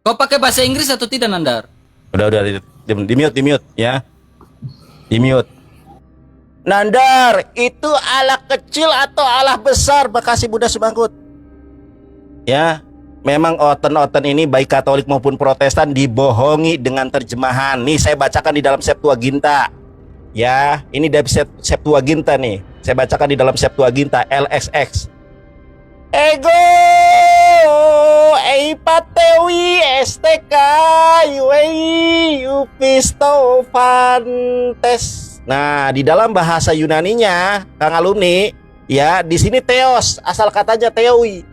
Kau pakai bahasa Inggris atau tidak, Nandar? Udah di mute ya. Di mute. Nandar, itu Allah kecil atau Allah besar? Makasih Bunda Semangkut. Ya, memang oten-oten ini baik Katolik maupun Protestan dibohongi dengan terjemahan. Nih saya bacakan di dalam Septuaginta. Ya, ini dari Septuaginta nih. Saya bacakan di dalam Septuaginta LXX. Ego eipatewi STK upisto fantes. Nah, di dalam bahasa Yunaninya, Kang Alumni, ya, di sini theos, asal katanya theoi.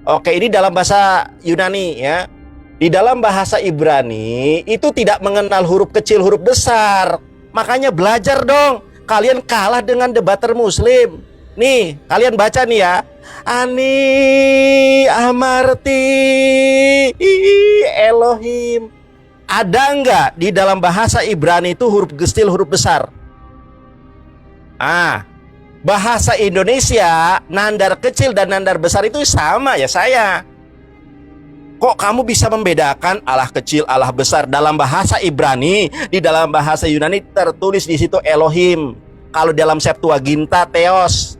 Oke, ini dalam bahasa Yunani ya. Di dalam bahasa Ibrani itu tidak mengenal huruf kecil, huruf besar. Makanya belajar dong. Kalian kalah dengan debater Muslim. Nih, kalian baca nih ya. Ani amarti Elohim. Ada nggak di dalam bahasa Ibrani itu huruf kecil, huruf besar? Bahasa Indonesia nandar kecil dan nandar besar itu sama ya saya. Kok kamu bisa membedakan Allah kecil, Allah besar? Dalam bahasa Ibrani, di dalam bahasa Yunani tertulis di situ Elohim. Kalau dalam Septuaginta Theos.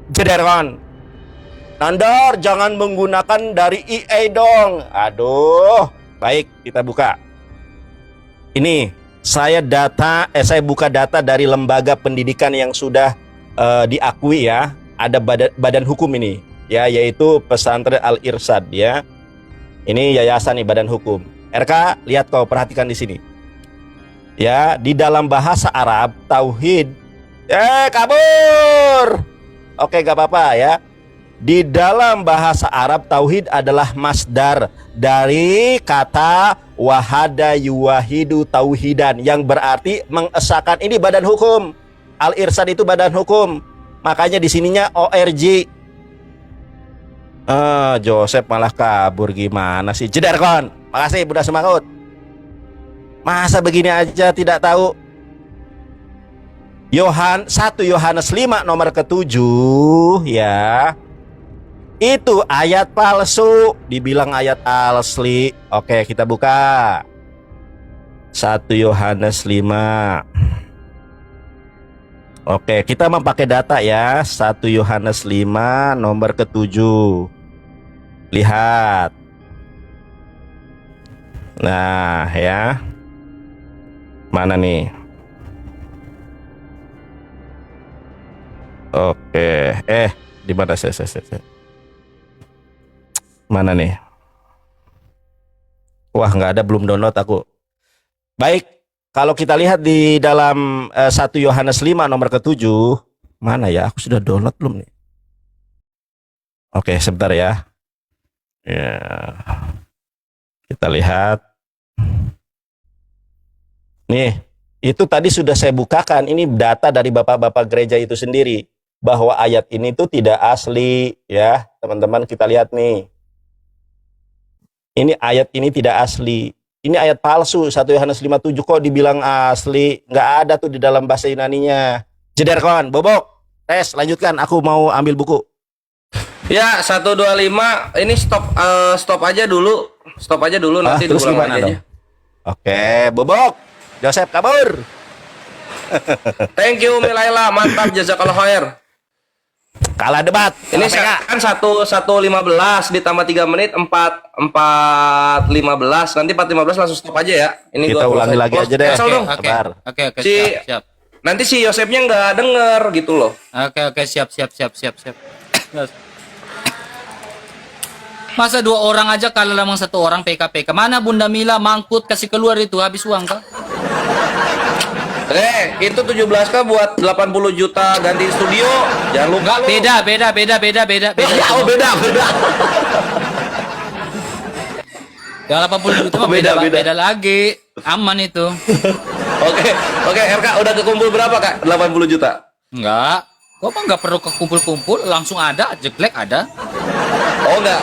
Jederon. Nandar jangan menggunakan dari EA dong. Aduh. Baik, kita buka. Ini saya buka data dari lembaga pendidikan yang sudah diakui ya. Ada badan hukum ini ya, yaitu Pesantren Al Irsyad ya. Ini yayasan nih, badan hukum. RK, lihat kau, perhatikan di sini. Ya, di dalam bahasa Arab tauhid kabur. Oke, gak apa-apa ya. Di dalam bahasa Arab tauhid adalah masdar dari kata wahada yuwahidu tauhidan, yang berarti mengesahkan. Ini badan hukum. Al Irsyad itu badan hukum. Makanya di sininya ORG. Joseph malah kabur, gimana sih? Jedar kon. Makasih Bunda Semangkut. Masa begini aja tidak tahu? 1 Yohanes 5 nomor ke-7 ya. Itu ayat palsu, dibilang ayat asli. Oke, kita buka 1 Yohanes 5. Oke, kita memakai data ya. 1 Yohanes 5 nomor ke-7. Lihat. Nah, ya. Mana nih? Oke, di mana saya? Mana nih? Wah, nggak ada, belum download aku. Baik, kalau kita lihat di dalam 1 Yohanes 5 nomor ke-7, mana ya? Aku sudah download belum nih? Oke, sebentar ya. Ya. Kita lihat. Nih, itu tadi sudah saya bukakan. Ini data dari bapak-bapak gereja itu sendiri, bahwa ayat ini tuh tidak asli ya, teman-teman. Kita lihat nih. Ini ayat ini tidak asli. Ini ayat palsu. 1 Yohanes 5:7 kok dibilang asli? Nggak ada tuh di dalam bahasa Yunaninya. Jeder kawan, Bobok. Tes, lanjutkan. Aku mau ambil buku. Ya, 125. Ini stop aja dulu. Stop aja dulu, nanti terus diulang gimana lagi aja. dong? Oke, Bobok. Joseph kabur. Thank you Milaila, mantap, jazakallah khair. Kalah debat. Ini kan 1:15 ditambah 3 menit 4:15. Nanti 4:15 langsung stop aja ya. Ini kita ulangi lagi aja deh. Oke, siap. Nanti si Yosepnya nggak denger gitu loh. Oke, siap. Masa 2 orang aja kalah sama 1 orang PKPK. Mana Bunda Mila, Mangkut, kasih keluar itu, habis uang kah? Itu 17K buat 80 juta ganti studio. Jangan lupa lo. Beda. Oh, beda. Yang 80 juta mah beda lagi. Aman itu. Oke, RK udah kekumpul berapa, Kak? 80 juta. Enggak. Kok mah enggak perlu kekumpul-kumpul, langsung ada, jeglek ada. Oh, enggak,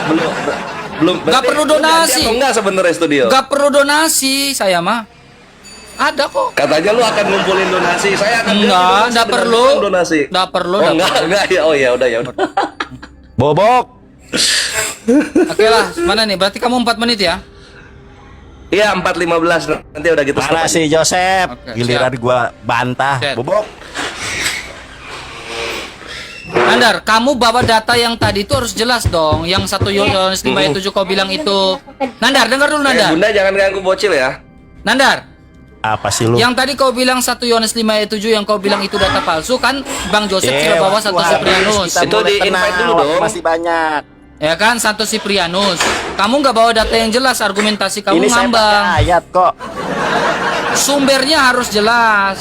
belum. Enggak perlu donasi. Enggak sebenarnya studio. Enggak perlu donasi, saya mah. Ada kok. Katanya lu akan ngumpulin donasi. Saya akan enggak perlu. Donasi. Enggak perlu. Enggak ya. Oh ya udah. Bobok. Oke lah, mana nih? Berarti kamu 4 menit ya? Iya 4:15 nanti udah gitu. Mana stop si Joseph? Oke, Giliran siap. gua bantah. Siap. Bobok. Nandar, kamu bawa data yang tadi itu harus jelas dong. Yang 1 Yohanes 5 ayat 7 kau bilang itu. Nandar, dengar dulu aja. Nandar. Bunda jangan ganggu bocil ya. Nandar, Apa sih lu? yang tadi kau bilang 1 Yohanes 5 ayat 7 yang kau bilang itu data palsu kan Bang Joseph sudah bawa waktu 1 habis, Siprianus. kita Itu mulai di tenang, invite dulu waktu dong. Masih banyak. Ya kan 1 Siprianus. Kamu nggak bawa data yang jelas, argumentasi kamu Ini saya ngambang. pakai ayat kok. Sumbernya harus jelas.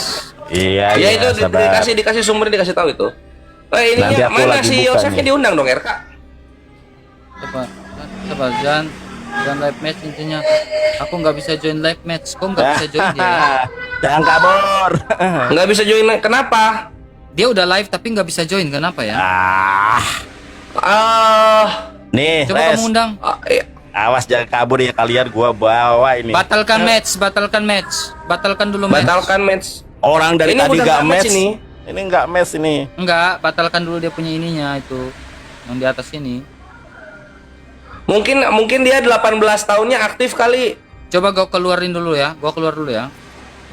Iya, Ya iya, itu sabar. dikasih sumber, dikasih tahu itu. Nanti Ininya aku mana lagi si buka Yosefnya nih. diundang dong RK. Coba jangan live match intinya. Aku nggak bisa join live match. Kok nggak bisa join dia? Ya? Jangan kabur. Nggak bisa join, kenapa? Dia udah live tapi nggak bisa join. Kenapa ya? Nih, Coba Les. kamu undang. Iya. Awas jangan kabur ya kalian, gua bawa ini. Batalkan match. Batalkan dulu match. Batalkan match. Orang dari Ini tadi bukan gak match match ini. Ini nggak match ini. Enggak, batalkan dulu dia punya ininya itu. Yang di atas ini. Mungkin dia 18 tahunnya aktif kali. Coba gua keluarin dulu ya. Gua keluar dulu ya.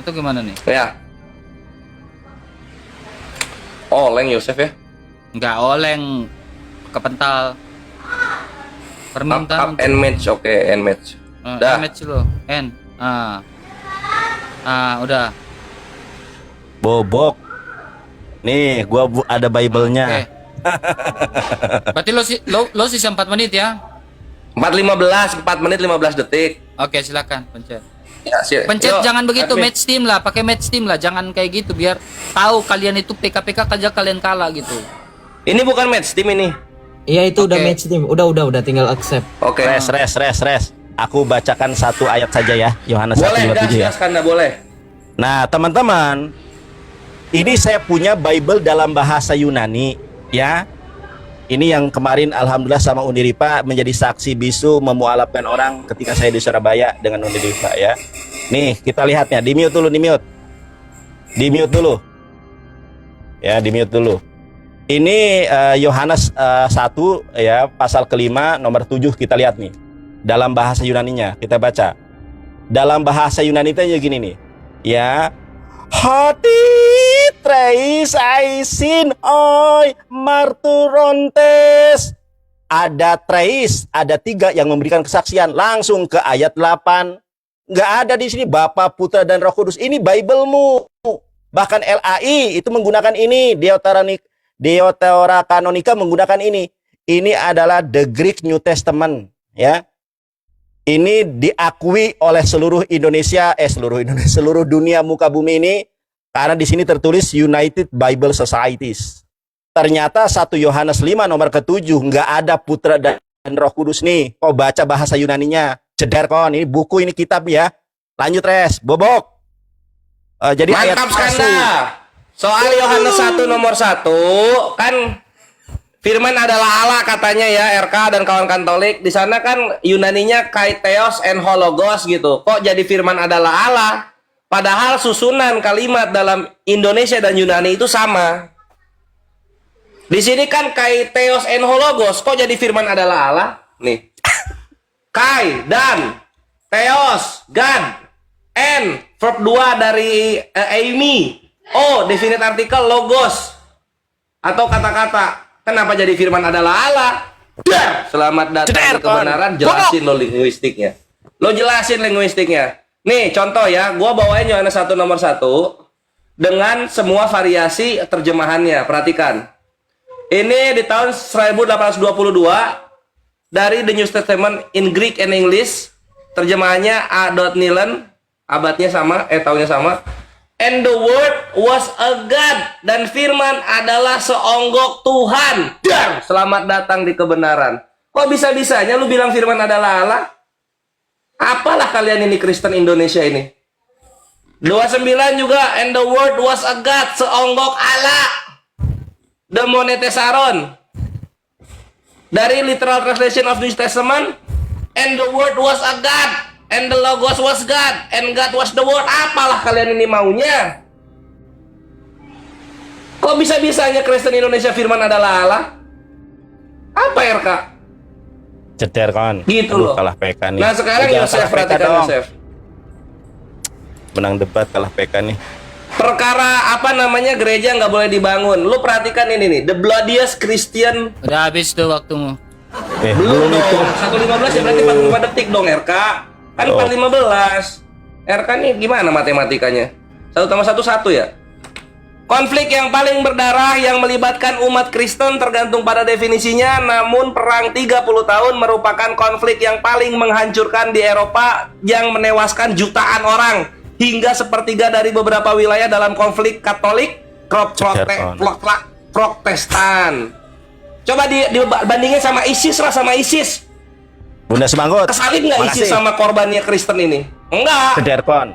Itu gimana nih? Ya. Oleng Yosef ya. Enggak oleng kepental. Permintaan Up and match, oke, end match. Dah. match lo. N. Udah. Bobok. Nih, gua ada Bible-nya. Oke. Berarti lo sisa 4 menit ya? 4:15, 4 menit 15 detik. Oke, silakan pencet. Ya, Pencet Yuk, jangan begitu, admin. match team lah, pakai match team lah, jangan kayak gitu biar tahu kalian itu PK-PK kerja kalian kalah gitu. Ini bukan match team ini. Iya itu udah Oke. match team. Udah tinggal accept. Oke. Res. Aku bacakan satu ayat saja ya, Yohanes Boleh, dah 1:27 ya. silakan dah boleh. Nah, teman-teman, ini saya punya Bible dalam bahasa Yunani, ya. Ini yang kemarin alhamdulillah sama Uniripa menjadi saksi bisu memualafkan orang ketika saya di Surabaya dengan Uniripa ya. Nih, kita lihatnya, di mute dulu, di mute. Di mute dulu. Ya, di mute dulu. Ini Yohanes 1 ya, pasal kelima nomor 7 kita lihat nih. Dalam bahasa Yunaninya kita baca. Dalam bahasa Yunani itu gini nih. Ya. Hati treis aisin oi marturontes. Ada treis, ada 3 yang memberikan kesaksian. Langsung ke ayat 8. Nggak ada di sini Bapa, Putra dan Roh Kudus. Ini Bible-mu. Bahkan LAI itu menggunakan ini, Deuteronomy Kanonika menggunakan ini. Ini adalah the Greek New Testament, ya. Ini diakui oleh seluruh dunia muka bumi ini karena di sini tertulis United Bible Societies. Ternyata 1 Yohanes 5 nomor ke-7 nggak ada Putra dan Roh Kudus nih. Kau baca bahasa Yunaninya, ceder kon. Ini buku, ini kitab ya. Lanjut res, Bobok. Jadi ayat Mantap palsu. Skanda. Soal Yohanes 1 nomor 1 kan firman adalah Allah katanya ya, RK dan kawan Katolik. Di sana kan Yunaninya Kaiteos and Hologos gitu. Kok jadi firman adalah Allah? Padahal susunan kalimat dalam Indonesia dan Yunani itu sama. Di sini kan Kaiteos and Hologos, kok jadi firman adalah Allah? Nih. Kai dan Theos, God, and verb 2 dari Amy. Oh, definite artikel logos atau kata-kata. Kenapa jadi firman adalah Allah? Selamat datang di kebenaran. Jelasin lo linguistiknya. Lo jelasin linguistiknya. Nih contoh ya, gua bawain Yohanes 1 nomor 1 dengan semua variasi terjemahannya. Perhatikan. Ini di tahun 1822 dari The New Testament in Greek and English. Terjemahannya A. Nilen, abadnya sama, tahunnya sama. And the word was a God, dan firman adalah seonggok Tuhan. Dan selamat datang di kebenaran. Kok bisa-bisanya lu bilang firman adalah Allah? Apalah kalian ini Kristen Indonesia ini? 29 juga, and the word was a God, seonggok Allah. The Monetesaron. Dari literal translation of New Testament, and the word was a God, and the logos was God, and God was the word. Apalah kalian ini maunya? Kok bisa-bisanya Kristen Indonesia firman adalah Allah? Apa RK? Ceder kon. Gitu Aduh, loh. kalah PK nih. Nah sekarang Jangan Yosef, kalah PK perhatikan dong. Yosef. menang debat kalah PK nih. Perkara apa namanya gereja nggak boleh dibangun. Lu perhatikan ini nih, the bloodiest Christian. Udah habis tuh waktumu. Belum dong. 1.15 ya berarti 45 detik dong RK. Kan 4.15. RK nih gimana matematikanya? 1 tambah 1 1 ya? Konflik yang paling berdarah yang melibatkan umat Kristen tergantung pada definisinya, namun perang 30 tahun merupakan konflik yang paling menghancurkan di Eropa yang menewaskan jutaan orang hingga sepertiga dari beberapa wilayah dalam konflik Katolik, Protestan. Coba dibandingin sama ISIS lah, sama ISIS. Bunda Semanggut. Kesalip nggak ISIS sama korbannya Kristen ini? Enggak. Sederkon.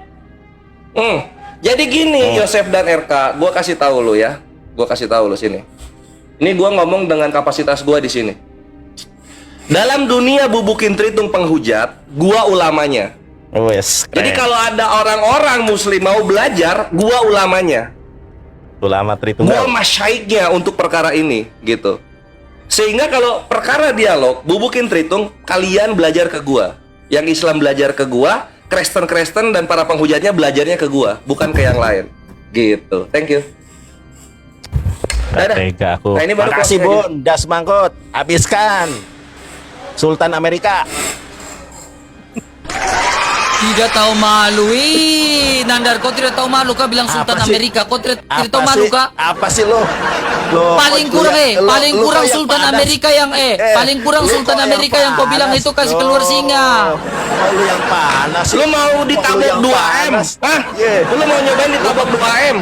Jadi gini, Yosef dan RK, gue kasih tahu lu ya. Gue kasih tahu lu sini. Ini gue ngomong dengan kapasitas gue di sini. Dalam dunia bubukin tritung penghujat, gue ulamanya. Oh yes. Jadi kalau ada orang-orang Muslim mau belajar, gue ulamanya. Ulama Gue Tritunggal. masyaiknya untuk perkara ini, gitu. Sehingga kalau perkara dialog, bubukin tritung, kalian belajar ke gue. Yang Islam belajar ke gue. Kristen dan para penghujatnya belajarnya ke gua, bukan ke yang lain. Gitu. Thank you. Dadah. Tega aku. Nah, ini baru Makasih closing aja. Bun, Das Mangkut. Habiskan. Sultan Amerika. Tidak tahu malu. Ih, Nandar, kau tidak tahu malu kah bilang Sultan Apa sih? Amerika? Kau tidak Apa tahu malu sih? kah? Apa sih lo? Paling kurang paling kurang Sultan Amerika yang paling kurang Sultan Amerika yang kau bilang itu kasih keluar singa. Lu yang panas. Lu mau ditabok 2M? Hah? Yeah. Lu mau nyobain ditabok 2M?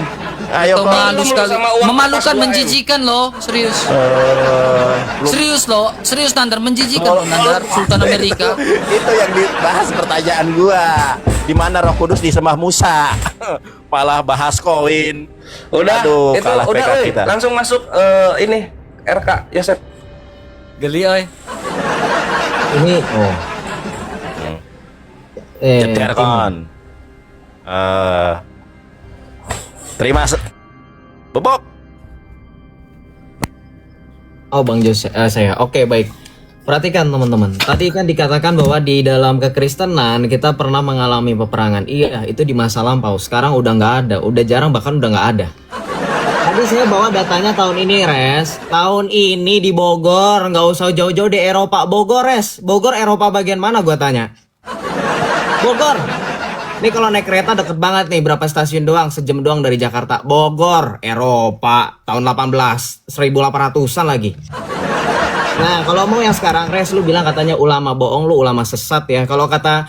Ayo Tahu kau. malu sekali. sama uang Memalukan, kertas 2M. menjijikan loh, serius. Serius Nandar, menjijikan loh Nandar, Sultan Amerika. Itu yang dibahas pertanyaan gua. Di mana Roh Kudus disembah Musa? Malah bahas koin. Udah, Aduh, itu kalah udah, PK oi. kita. Langsung masuk ini RK Yosef. Geli oi. Ini Cederkon. Terima Bobok. Oh Bang Jose, saya. Oke baik. Perhatikan teman-teman. Tadi kan dikatakan bahwa di dalam kekristenan kita pernah mengalami peperangan. Iya, itu di masa lampau. Sekarang udah nggak ada, udah jarang bahkan udah nggak ada. Tadi saya bawa datanya tahun ini, Res. Tahun ini di Bogor, nggak usah jauh-jauh di Eropa. Bogor, Res. Bogor Eropa bagian mana? Gua tanya. Bogor. Ini kalau naik kereta deket banget nih, berapa stasiun doang, sejam doang dari Jakarta. Bogor, Eropa, tahun 1800-an lagi. Nah, kalau mau yang sekarang, Res, lu bilang katanya ulama bohong, lu ulama sesat ya. Kalau kata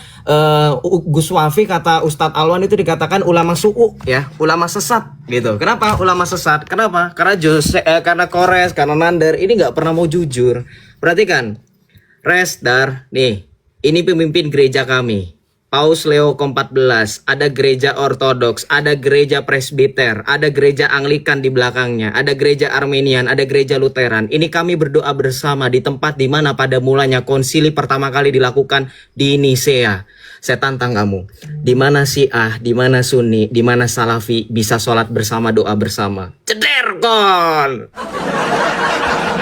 Gus Wafi, kata Ustadz Alwan itu dikatakan ulama su'u ya, ulama sesat gitu. Kenapa ulama sesat? Kenapa? Karena karena Kores, karena Nandar ini nggak pernah mau jujur. Perhatikan, Res, Dar, nih, ini pemimpin gereja kami. Paus Leo ke-14, ada gereja Ortodoks, ada gereja Presbiter, ada gereja Anglikan di belakangnya, ada gereja Armenian, ada gereja Lutheran. Ini kami berdoa bersama di tempat di mana pada mulanya konsili pertama kali dilakukan di Nisea. Saya tantang kamu, di mana Syiah, di mana Sunni, di mana Salafi bisa sholat bersama, doa bersama. Cederkon!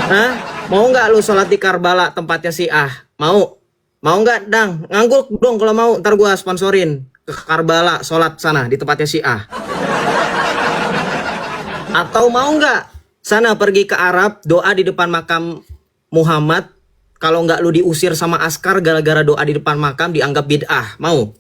Hah? Mau nggak lu sholat di Karbala tempatnya Syiah? Mau? Mau nggak, Dang? Ngangguk dong kalau mau, ntar gua sponsorin ke Karbala, sholat sana di tempatnya Syiah. Atau mau nggak sana pergi ke Arab, doa di depan makam Muhammad, kalau nggak lu diusir sama askar gara-gara doa di depan makam dianggap bid'ah, mau?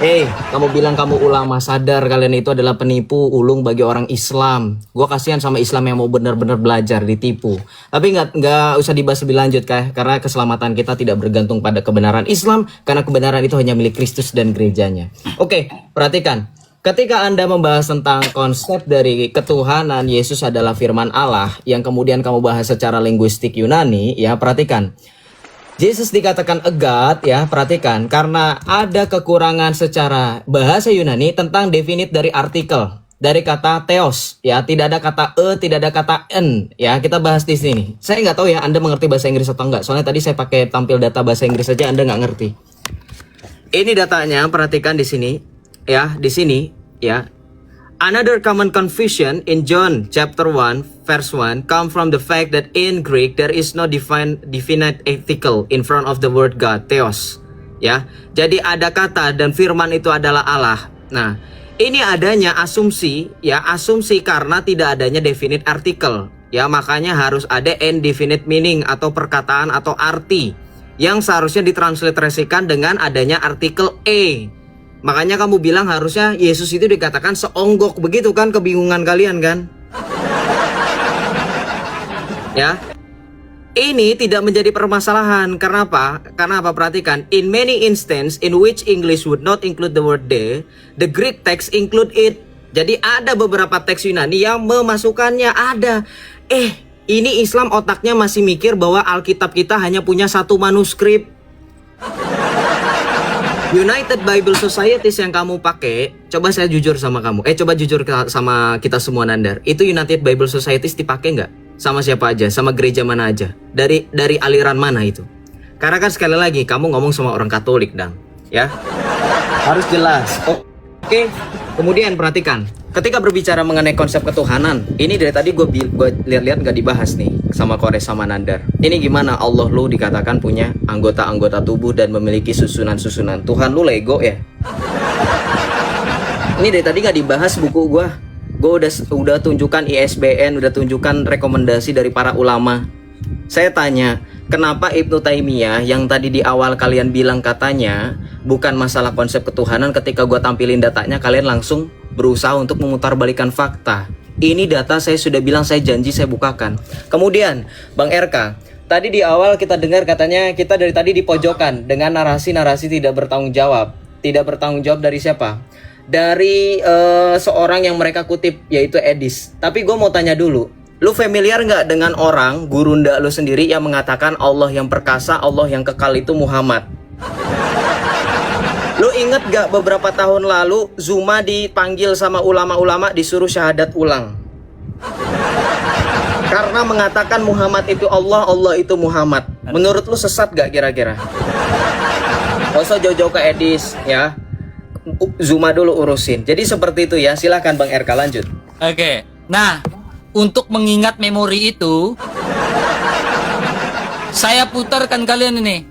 Kamu bilang kamu ulama, sadar kalian itu adalah penipu ulung bagi orang Islam. Gua kasihan sama Islam yang mau benar-benar belajar ditipu. Tapi nggak usah dibahas lebih lanjut karena keselamatan kita tidak bergantung pada kebenaran Islam, karena kebenaran itu hanya milik Kristus dan gerejanya. Oke, perhatikan. Ketika Anda membahas tentang konsep dari ketuhanan Yesus adalah firman Allah yang kemudian kamu bahas secara linguistik Yunani, ya perhatikan. Yesus dikatakan a God, ya perhatikan, karena ada kekurangan secara bahasa Yunani tentang definite dari artikel, dari kata theos, ya tidak ada kata tidak ada kata en, ya kita bahas di sini. Saya nggak tahu ya Anda mengerti bahasa Inggris atau enggak, soalnya tadi saya pakai tampil data bahasa Inggris saja Anda nggak ngerti. Ini datanya, perhatikan di sini, ya di sini, ya. Another common confusion in John chapter 1 verse 1 come from the fact that in Greek there is no definite article in front of the word God, theos. Ya, jadi ada kata dan firman itu adalah Allah. Nah, ini adanya asumsi, ya, asumsi karena tidak adanya definite article. Ya, makanya harus ada indefinite meaning atau perkataan atau arti yang seharusnya ditransliterasikan dengan adanya artikel e. Makanya kamu bilang harusnya Yesus itu dikatakan seonggok, begitu kan, kebingungan kalian kan? Ya. Ini tidak menjadi permasalahan. Karena apa? Karena apa? Perhatikan. In many instances in which English would not include the word they, the Greek text include it. Jadi ada beberapa teks Yunani yang memasukkannya. Ada. Ini Islam otaknya masih mikir bahwa Alkitab kita hanya punya satu manuskrip. United Bible Societies yang kamu pakai, coba saya jujur sama kamu. Coba jujur sama kita semua, Nandar. Itu United Bible Societies dipakai nggak? Sama siapa aja? Sama gereja mana aja? Dari aliran mana itu? Karena kan sekali lagi kamu ngomong sama orang Katolik, Dang. Ya, harus jelas. Oke. Kemudian perhatikan, ketika berbicara mengenai konsep ketuhanan, ini dari tadi gue lihat-lihat nggak dibahas nih sama Kores sama Nandar. Ini gimana Allah lu dikatakan punya anggota-anggota tubuh dan memiliki susunan-susunan. Tuhan lu Lego ya? Ini dari tadi nggak dibahas buku gue. Gue udah tunjukkan ISBN, udah tunjukkan rekomendasi dari para ulama. Saya tanya, kenapa Ibnu Taimiyah yang tadi di awal kalian bilang katanya bukan masalah konsep ketuhanan, ketika gue tampilin datanya kalian langsung berusaha untuk memutarbalikkan fakta. Ini data saya sudah bilang, saya janji saya bukakan. Kemudian Bang RK, tadi di awal kita dengar katanya kita dari tadi di pojokan dengan narasi-narasi tidak bertanggung jawab. Tidak bertanggung jawab dari siapa? Dari seorang yang mereka kutip, yaitu Edis. Tapi gue mau tanya dulu, lu familiar nggak dengan orang gurunda lu sendiri yang mengatakan Allah yang perkasa, Allah yang kekal itu Muhammad? Lu inget gak beberapa tahun lalu Zuma dipanggil sama ulama-ulama disuruh syahadat ulang karena mengatakan Muhammad itu Allah, Allah itu Muhammad. Menurut lu sesat gak kira-kira? Gak usah jauh-jauh ke Edis ya, Zuma dulu urusin. Jadi seperti itu ya. Silahkan Bang RK lanjut. Oke. Nah, untuk mengingat memori itu, saya putarkan kalian ini.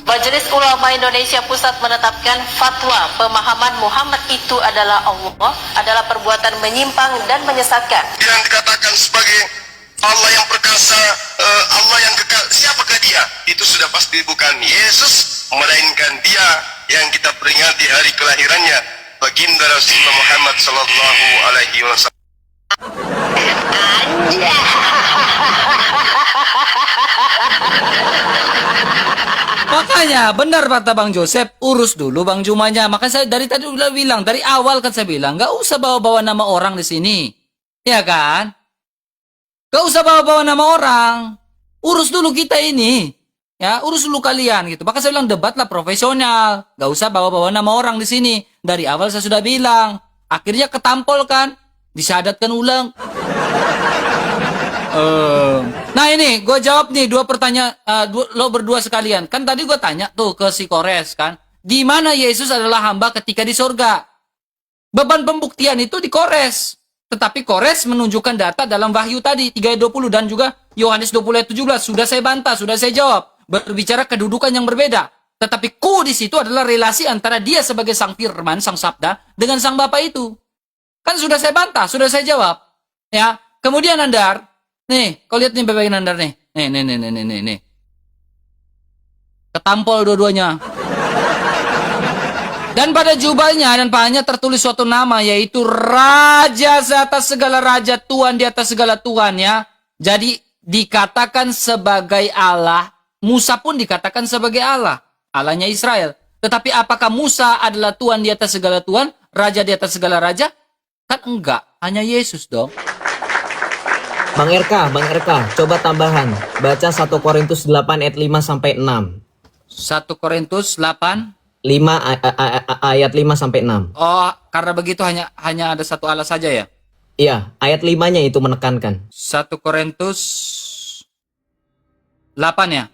Majelis Ulama Indonesia Pusat menetapkan fatwa pemahaman Muhammad itu adalah Allah adalah perbuatan menyimpang dan menyesatkan. Yang dikatakan sebagai Allah yang perkasa, Allah yang kekal, siapakah dia? Itu sudah pasti bukan Yesus, melainkan dia yang kita peringati hari kelahirannya, baginda Rasulullah Muhammad sallallahu alaihi wasallam. Makanya benar kata Bang Joseph, urus dulu Bang Jumanya. Makanya saya dari tadi udah bilang, dari awal kan saya bilang, nggak usah bawa-bawa nama orang di sini, ya kan? Nggak usah bawa-bawa nama orang, urus dulu kita ini, ya, urus dulu kalian gitu. Maka saya bilang debatlah profesional, nggak usah bawa-bawa nama orang di sini. Dari awal saya sudah bilang, akhirnya ketampol kan, disyahadatkan ulang. Nah ini gue jawab nih dua pertanyaan, lo berdua sekalian. Kan tadi gue tanya tuh ke si Kores kan, di mana Yesus adalah hamba ketika di sorga? Beban pembuktian itu di Kores. Tetapi Kores menunjukkan data dalam Wahyu tadi 3:20 dan juga Yohanes 20:17. Sudah saya bantah, sudah saya jawab. Berbicara kedudukan yang berbeda. Tetapi ku di situ adalah relasi antara dia sebagai sang firman, sang sabda dengan sang Bapa itu. Kan sudah saya bantah, sudah saya jawab. Ya. Kemudian Nandar, nih, kau lihat nih bagian Nandar nih. Nih. Ketampol dua-duanya. Dan pada jubahnya dan pahanya tertulis suatu nama, yaitu Raja di atas segala raja, Tuhan di atas segala Tuhan ya. Jadi dikatakan sebagai Allah. Musa pun dikatakan sebagai Allah. Allahnya Israel. Tetapi apakah Musa adalah Tuhan di atas segala Tuhan? Raja di atas segala raja? Kan enggak. Hanya Yesus dong. Bang RK, coba tambahan. Baca 1 Korintus 8 ayat 5 sampai 6. 1 Korintus 8 ayat 5 sampai 6. Oh, karena begitu hanya ada satu Allah saja ya? Iya, ayat 5-nya itu menekankan. 1 Korintus 8 ya?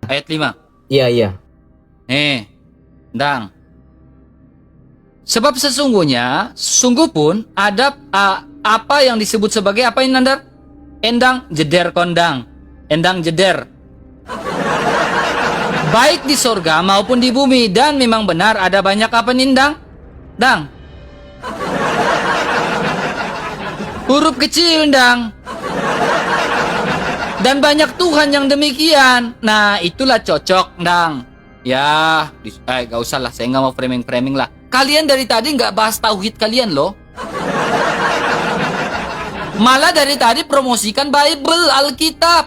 Ayat 5. Iya. Nih, Dang. Sebab sesungguhnya, sungguh pun ada apa yang disebut sebagai apa ini Nandar? Endang, jeder, kondang. Endang, jeder. baik di sorga maupun di bumi. Dan memang benar ada banyak apa nindang? Dang. Huruf kecil, Dang. Dan banyak Tuhan yang demikian. Nah, itulah cocok, Dang. Ya, gak usah lah. Saya nggak mau framing-framing lah. Kalian dari tadi nggak bahas tauhid kalian loh. Malah dari tadi promosikan Bible, Alkitab.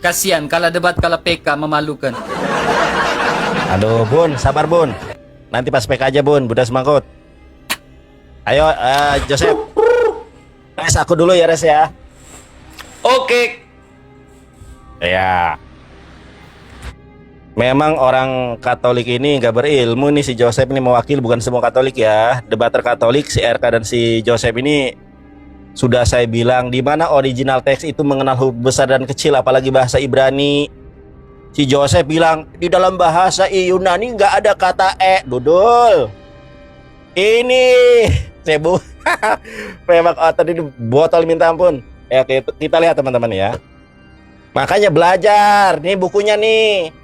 Kasihan, kalah debat, kalah PK, memalukan. Aduh, Bun, sabar, Bun. Nanti pas PK aja, Bun, Buddha semangkut. Ayo, Joseph. Res, aku dulu ya, Res ya. Oke. Ya. Memang orang Katolik ini nggak berilmu nih, si Joseph ini mewakili bukan semua Katolik ya. Debater Katolik si RK dan si Joseph ini sudah saya bilang di mana original teks itu mengenal huruf besar dan kecil, apalagi bahasa Ibrani. Si Joseph bilang di dalam bahasa Yunani nggak ada kata dodol. Ini cebu. Memang tadi botol minta ampun. Ya kita lihat teman-teman ya. Makanya belajar nih bukunya nih.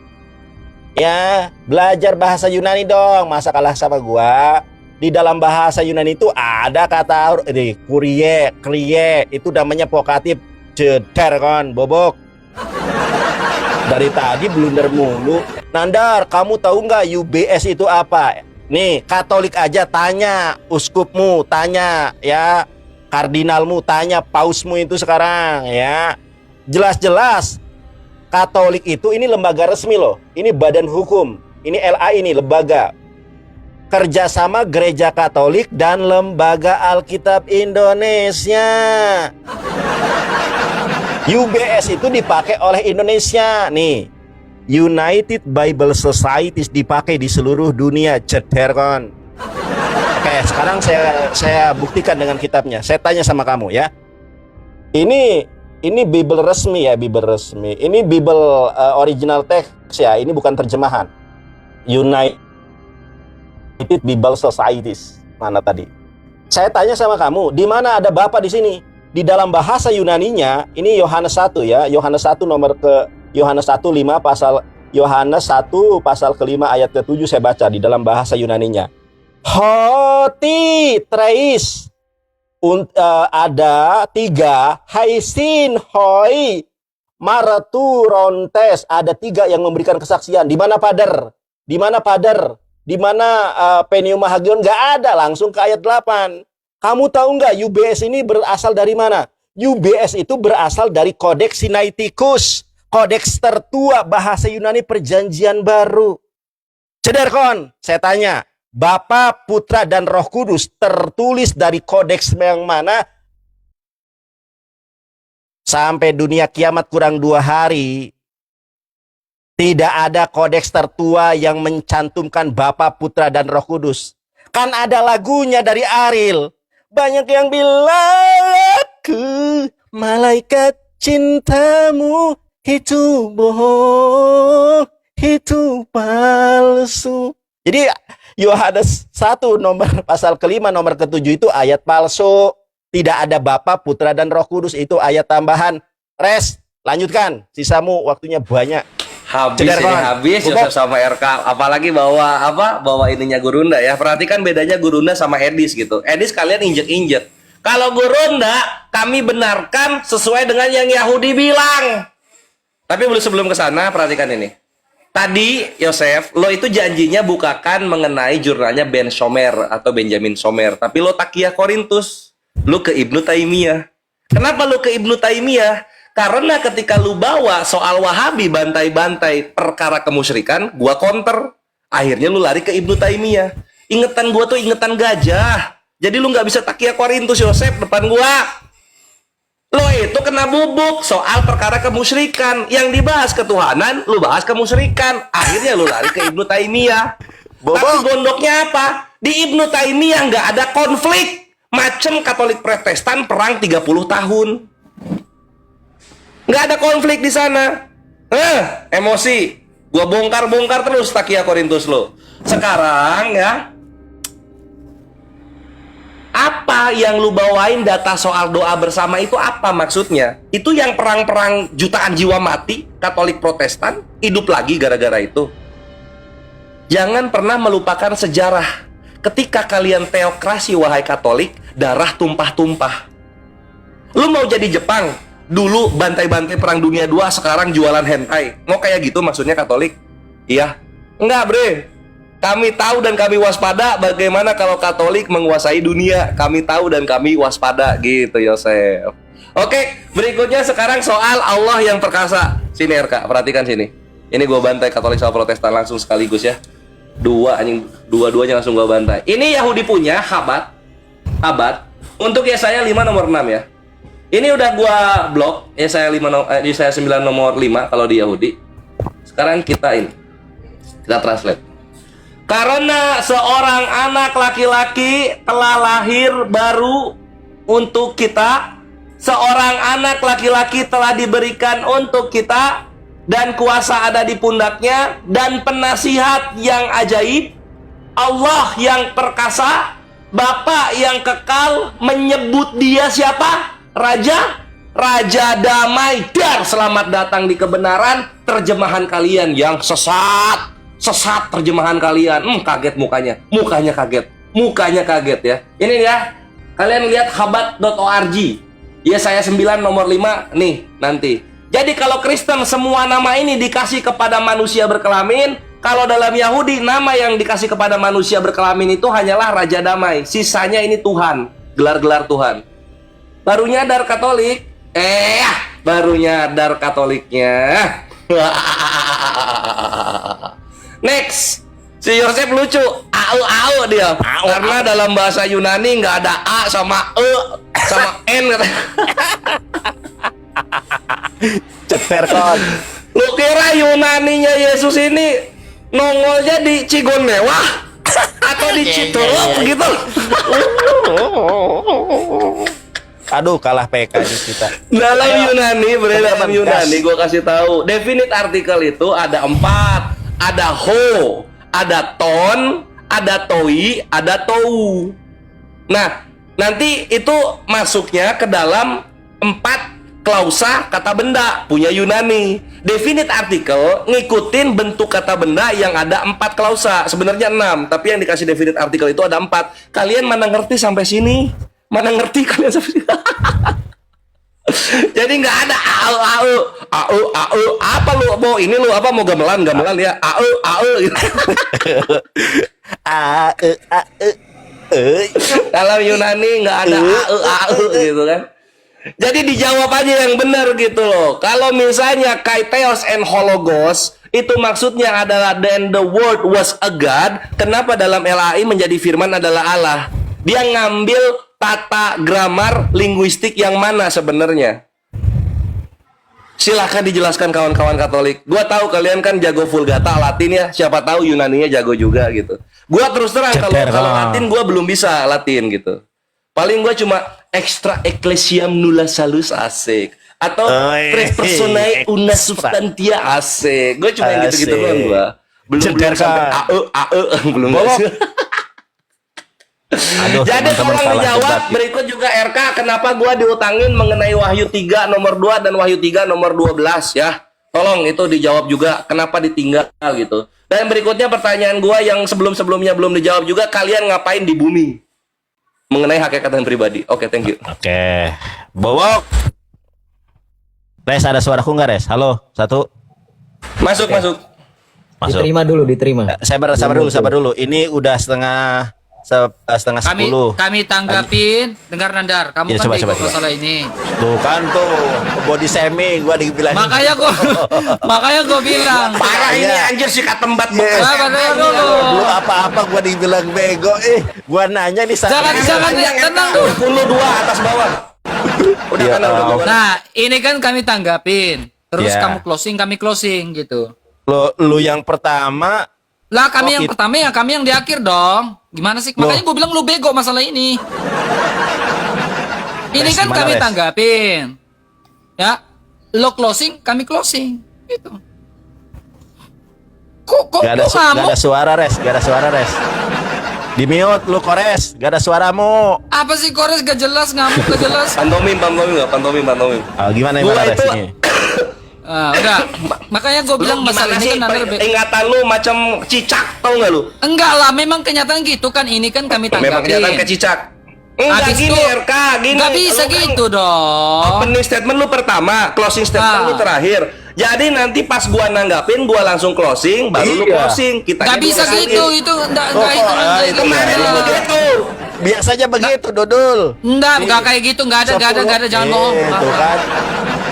Ya, belajar bahasa Yunani dong. Masa kalah sama gua? Di dalam bahasa Yunani itu ada kata kurie, krie, itu namanya vokatif. Ceder kan, bobok. Dari tadi blunder mulu. Nandar, kamu tahu nggak UBS itu apa? Nih, Katolik aja tanya, uskupmu tanya, ya, kardinalmu tanya, pausmu itu sekarang, ya. Jelas-jelas Katolik itu ini lembaga resmi loh. Ini badan hukum. Ini LA ini lembaga. Kerjasama Gereja Katolik dan Lembaga Alkitab Indonesia. UBS itu dipakai oleh Indonesia. Nih, United Bible Societies dipakai di seluruh dunia. Ceder kan. Oke, sekarang saya buktikan dengan kitabnya. Saya tanya sama kamu ya. Ini Bible resmi ya, Bible resmi. Ini Bible original text ya, ini bukan terjemahan. United Bible Societies. Mana tadi? Saya tanya sama kamu, di mana ada Bapa di sini? Di dalam bahasa Yunaninya, ini Yohanes 1 ya, Yohanes 1 Yohanes 1:5 pasal Yohanes 1 pasal ke-5 ayat ke-7 saya baca di dalam bahasa Yunaninya. Hoti treis. Ada 3 haisin hoi maraturontes, ada 3 yang memberikan kesaksian. Di mana Pader? Di mana Pader? Di mana Penium Hagion? Nggak ada, langsung ke ayat 8. Kamu tahu nggak UBS ini berasal dari mana? UBS itu berasal dari Codex Sinaiticus, kodeks tertua bahasa Yunani Perjanjian Baru. Ceder kon, saya tanya. Bapa, Putra, dan Roh Kudus tertulis dari kodeks yang mana? Sampai dunia kiamat kurang 2 hari, tidak ada kodeks tertua yang mencantumkan Bapa, Putra, dan Roh Kudus. Kan ada lagunya dari Ariel. Banyak yang bilang aku malaikat cintamu itu bohong, itu palsu. Jadi Yohanes 1 pasal ke-5 nomor ke-7 itu ayat palsu. Tidak ada Bapa, Putra, dan Roh Kudus, itu ayat tambahan. Res, lanjutkan. Sisamu waktunya banyak. Habis Yosef sama RK. Apalagi bawa ininya Gurunda ya. Perhatikan bedanya Gurunda sama Edis gitu. Edis kalian injek-injek. Kalau Gurunda kami benarkan sesuai dengan yang Yahudi bilang. Tapi sebelum ke sana perhatikan ini. Tadi Yosef, lo itu janjinya bukakan mengenai jurnalnya Ben Shomer atau Benjamin Shomer, tapi lo takiyah Korintus, lo ke Ibnu Taimiyah. Kenapa lo ke Ibnu Taimiyah? Karena ketika lo bawa soal Wahabi bantai-bantai perkara kemusyrikan, gua counter. Akhirnya lo lari ke Ibnu Taimiyah. Ingetan gua tuh ingetan gajah. Jadi lo nggak bisa takiyah Korintus Yosef depan gua. Lo itu kena bubuk soal perkara kemusyrikan. Yang dibahas ketuhanan, lo bahas kemusyrikan. Akhirnya lo lari ke Ibnu Taimiyah. Tapi gondoknya apa? Di Ibnu Taimiyah nggak ada konflik. Macem Katolik Protestan perang 30 tahun. Nggak ada konflik di sana. Emosi. Gua bongkar-bongkar terus takiyah Korintus lo. Sekarang ya, Apa yang lu bawain data soal doa bersama itu apa maksudnya? Itu yang perang-perang jutaan jiwa mati, Katolik Protestan, hidup lagi gara-gara itu. Jangan pernah melupakan sejarah. Ketika kalian teokrasi, wahai Katolik, darah tumpah-tumpah. Lu mau jadi Jepang, dulu bantai-bantai perang dunia 2, sekarang jualan hentai. Mau kayak gitu maksudnya Katolik? Iya. Enggak, bre. Kami tahu dan kami waspada bagaimana kalau Katolik menguasai dunia. Kami tahu dan kami waspada gitu, Yosef. Oke, berikutnya sekarang soal Allah yang perkasa. Sini RK, perhatikan sini. Ini gua bantai Katolik sama Protestan langsung sekaligus ya. Dua-duanya langsung gua bantai. Ini Yahudi punya, Habat. Untuk Yesaya 5 nomor 6 ya. Ini udah gua blok Yesaya 9 nomor 5 kalau di Yahudi. Sekarang kita translate. Karena seorang anak laki-laki telah lahir baru untuk kita, seorang anak laki-laki telah diberikan untuk kita, dan kuasa ada di pundaknya, dan penasihat yang ajaib, Allah yang perkasa, Bapa yang kekal, menyebut dia siapa? Raja damai. Dar, selamat datang di kebenaran. Terjemahan kalian yang sesat terjemahan kalian. Kaget mukanya kaget ya. Ini ya, kalian lihat habat.org ya, saya 9 nomor 5 nih nanti. Jadi kalau Kristen semua nama ini dikasih kepada manusia berkelamin. Kalau dalam Yahudi nama yang dikasih kepada manusia berkelamin itu hanyalah Raja Damai. Sisanya ini Tuhan, gelar-gelar Tuhan. Baru nyadar Katoliknya. Next, si Yosef lucu, au dia. Karena dalam bahasa Yunani nggak ada a sama sama n katanya. Ceper kon. Lu kira Yunaninya Yesus ini nongolnya di Cigon Mewah atau di Citolok gitu? Aduh, kalah PK nih kita. Dalam Yunani, dalam Gas. Yunani, gue kasih tahu. Definite artikel itu ada 4. Ada ho, ada ton, ada toi, ada tou. Nah, nanti itu masuknya ke dalam 4 klausa kata benda punya Yunani. Definite artikel ngikutin bentuk kata benda yang ada 4 klausa. Sebenarnya 6, tapi yang dikasih definite artikel itu ada 4. Kalian mana ngerti sampai sini? Mana ngerti kalian sampai sini? Jadi nggak ada au apa lu mau ini lu apa mau gamelan ya au gitu. Kalau Yunani nggak ada au gitu kan. Jadi dijawab aja yang benar gitu loh. Kalau misalnya kaitheos and hologos itu maksudnya adalah then the word was a god, kenapa dalam LAI menjadi firman adalah Allah? Dia ngambil tata gramar linguistik yang mana sebenarnya? Silahkan dijelaskan kawan-kawan Katolik. Gua tahu kalian kan jago Vulgata Latin ya. Siapa tahu Yunaninya jago juga gitu. Gua terus terang kalau Latin gua belum bisa Latin gitu. Paling gua cuma extra ecclesiam nulla salus asik atau tres personae una substantia asik. Gua cuma yang gitu-gitu doang gua. Belum sampai belum. Aduh, jadi tolong dijawab. Berikut juga RK, kenapa gua diutangin mengenai Wahyu 3 nomor 2 dan Wahyu 3 nomor 12 ya. Tolong itu dijawab juga, kenapa ditinggal gitu. Dan berikutnya pertanyaan gua yang sebelum-sebelumnya belum dijawab juga, kalian ngapain di bumi? Mengenai hakikat dan pribadi. Oke, thank you. Oke. Bobok. Res, ada suaraku nggak, Res? Halo, 1. Masuk. Diterima dulu. Sabar dulu. Ini udah setengah 10. Kami tanggapin. Dengar Nandar, kamu Ya, kan coba. masalah ini. Tuh kan tuh body shaming gua dibilang. Makanya gua bilang. Parah ini anjir si katembat. Sabar dulu. Lu apa-apa gua dibilang bego. Gua nanya nih Jangan tenang dulu. 22 atas bawah. Udah Ya, kan udah. Nah, ini kan kami tanggapin. Terus Ya. kamu closing, kami closing gitu. Lu yang pertama. Lah kami yang itu. pertama ya kami yang di akhir dong. Gimana sih? Makanya gue bilang lu bego masalah ini. Ini kan gimana, kami Res? tanggapin. Ya. Lo closing, kami closing. Gitu. Kok Gak ada suara, Res. Di mute lu Kores, gak ada suaramu. Apa sih Kores gak jelas, ngamuk gak jelas. Pantomim nggak? Pantomim. Gimana Gua Res itu- ini? Udah. Makanya gue bilang Lu masalah gimana ini sih? kan Nander Ingatan lu macam cicak, tau nggak lu? enggak lah, memang kenyataan gitu kan, ini kan kami Memang kenyataan tanggapin. kayak cicak. Enggak Habis gini itu, RK, gini. nggak bisa Lu kan gitu dong. Opening statement lu pertama, closing statement Ah. lu terakhir. Jadi nanti pas gua nanggapin, gua langsung closing, baru lu Iya. closing. Kita Nggak bisa gitu, itu enggak Oh, itu. itu Kemarin lu Nah. begitu. Biasanya begitu, Dodol. Enggak kayak gitu, enggak ada, jangan bohong. Itu kan.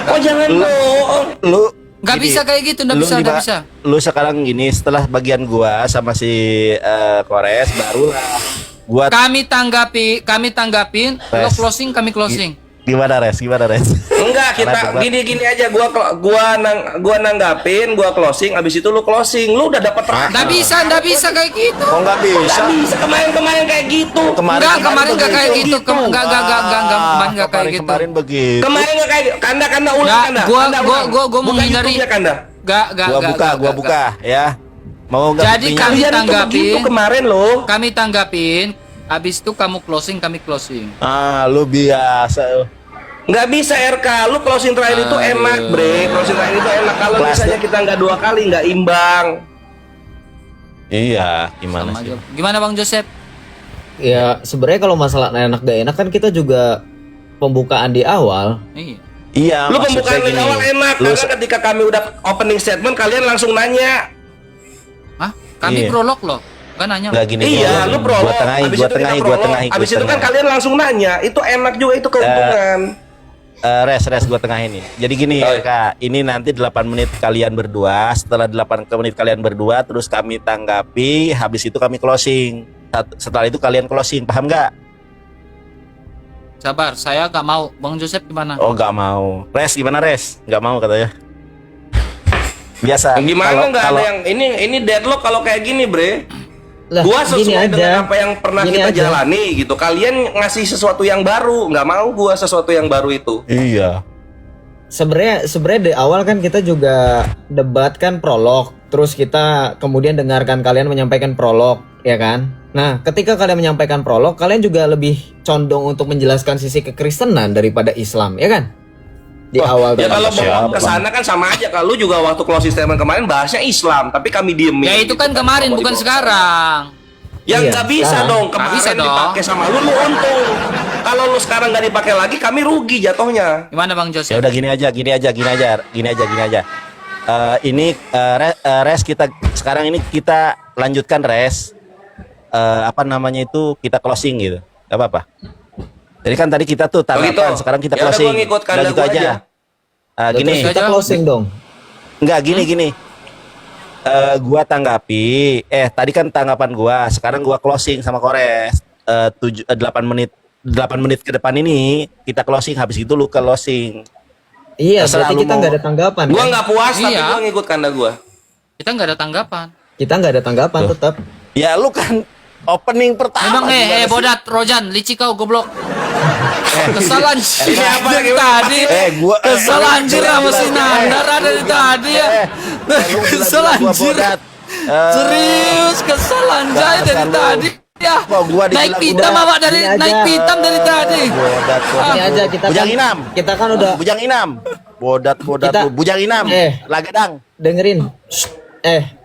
Oh jangan bohong. Lu Nggak gini, bisa kayak gitu, nggak lu bisa, nggak lima- bisa. Lu sekarang gini, setelah bagian gua sama si Kores, barulah gua Kami tanggapin, lo Res. closing, kami closing. Gimana Res? Enggak, kita Karena gini aja, gua nanggapin, gua closing, abis itu lu closing. Lu udah dapat Nggak bisa kayak gitu. Oh nggak bisa. Nggak bisa kemarin kayak gitu. Kemarin nggak kayak gitu. Kemarin nggak kayak gitu. Kemarin begitu. Kemarin nggak kayak kanda ulang Nggak, kanda. gua- Kanda, gua- ulang. gua- gua Buka menghindari- YouTube-nya, kanda. Gua buka ya. Mau nggak? Jadi buktinya? kami Kalian itu tanggapin. begitu kemarin loh. Kami tanggapin, habis itu kamu closing, kami closing. Lu biasa. Nggak bisa RK, lu closing terakhir itu enak bre. Closing terakhir itu enak. Kalau Kelas- misalnya kita nggak 2 kali nggak imbang. Iya, gimana Sama sih? aja. Gimana Bang Joseph? Ya sebenarnya kalau masalah enak gak enak kan kita juga pembukaan di awal. Iya. Iya, Lu maksud pembukaan saya dari gini. awal enak Lu karena ketika kami udah opening statement kalian langsung nanya. Hah? Kami Iya. prolog loh. Kan nanya. nggak gini. Iya, lu prolog. Gua tengahin, Abis gua itu kita tengahin, gua prolog. tengahin. Abis itu kan kalian langsung nanya. Itu enak juga, itu keuntungan. Res gua tengahin nih. Jadi gini Oh, ya Kak, ini nanti 8 menit kalian berdua, setelah 8 menit kalian berdua terus kami tanggapi, habis itu kami closing. Setelah itu kalian closing, paham nggak? Sabar, saya nggak mau. Bang Joseph gimana? Oh, nggak mau. Gimana Res? Nggak mau katanya. Biasa. Gimana nggak ada kalau yang ini deadlock kalau kayak gini bre? Lah, Gua gini sesuai dengan aja. apa yang pernah Gini kita aja. jalani gitu. Kalian ngasih sesuatu yang baru, nggak mau gua sesuatu yang baru itu. Iya. Sebenarnya di awal kan kita juga debat kan prolog, terus kita kemudian dengarkan kalian menyampaikan prolog, ya kan? Nah, ketika kalian menyampaikan prolog, kalian juga lebih condong untuk menjelaskan sisi kekristenan daripada Islam, ya kan? Di awal Ya tadi. kalau Siapa? mau ke sana kan sama aja. Kalau lu juga waktu closing statement kemarin bahasnya Islam, tapi kami diemin. Ya itu kan gitu kemarin, Kalau bukan dibawa. sekarang. Yang Iya, nggak bisa sekarang. dong. Nggak Kemarin bisa dong. dipakai sama lu untung. Kalau lu sekarang nggak dipakai lagi, kami rugi jatuhnya. Gimana Bang Ya Joseph? udah gini aja. Ini Res kita sekarang ini kita lanjutkan Res. Apa namanya itu kita closing gitu. Gak apa-apa. Jadi kan tadi kita tuh tanggapan, gitu. sekarang kita Ya udah, closing. gua ngikut Udah kanda gitu gua aja. aja. Gini, Terus Kita aja. closing dong. enggak gini. Gua tanggapi. Tadi kan tanggapan gua, sekarang gua closing sama Kores. 8 menit ke depan ini kita closing, habis itu lu closing. Iya, Terserah berarti lu kita mau. nggak ada tanggapan. Gua kan? nggak puas, tapi Iya. gua ngikut kanda gua. Kita nggak ada tanggapan. Kita nggak ada tanggapan tetap. Ya lu kan opening pertama. Memang gimana sih? bodat, Rojan, licik kau goblok. Kesalahan Ini apa lagi? tadi. Gua Kesel anjir sama si Nandar ada dari tadi ya. lu bilang Kesel gua anjir. bodat. Serius kesel anjay dari Dasar lu. tadi. Ya. Kok gua dibilang Naik pitam bodat? awak dari Ini aja. naik pitam dari tadi. Bodat. Ini aja kita Bujang kan, Inam. kita kan udah Bujang Inam. Bodat Kita- lu. Bujang Inam. Lagadang. dengerin. Shh.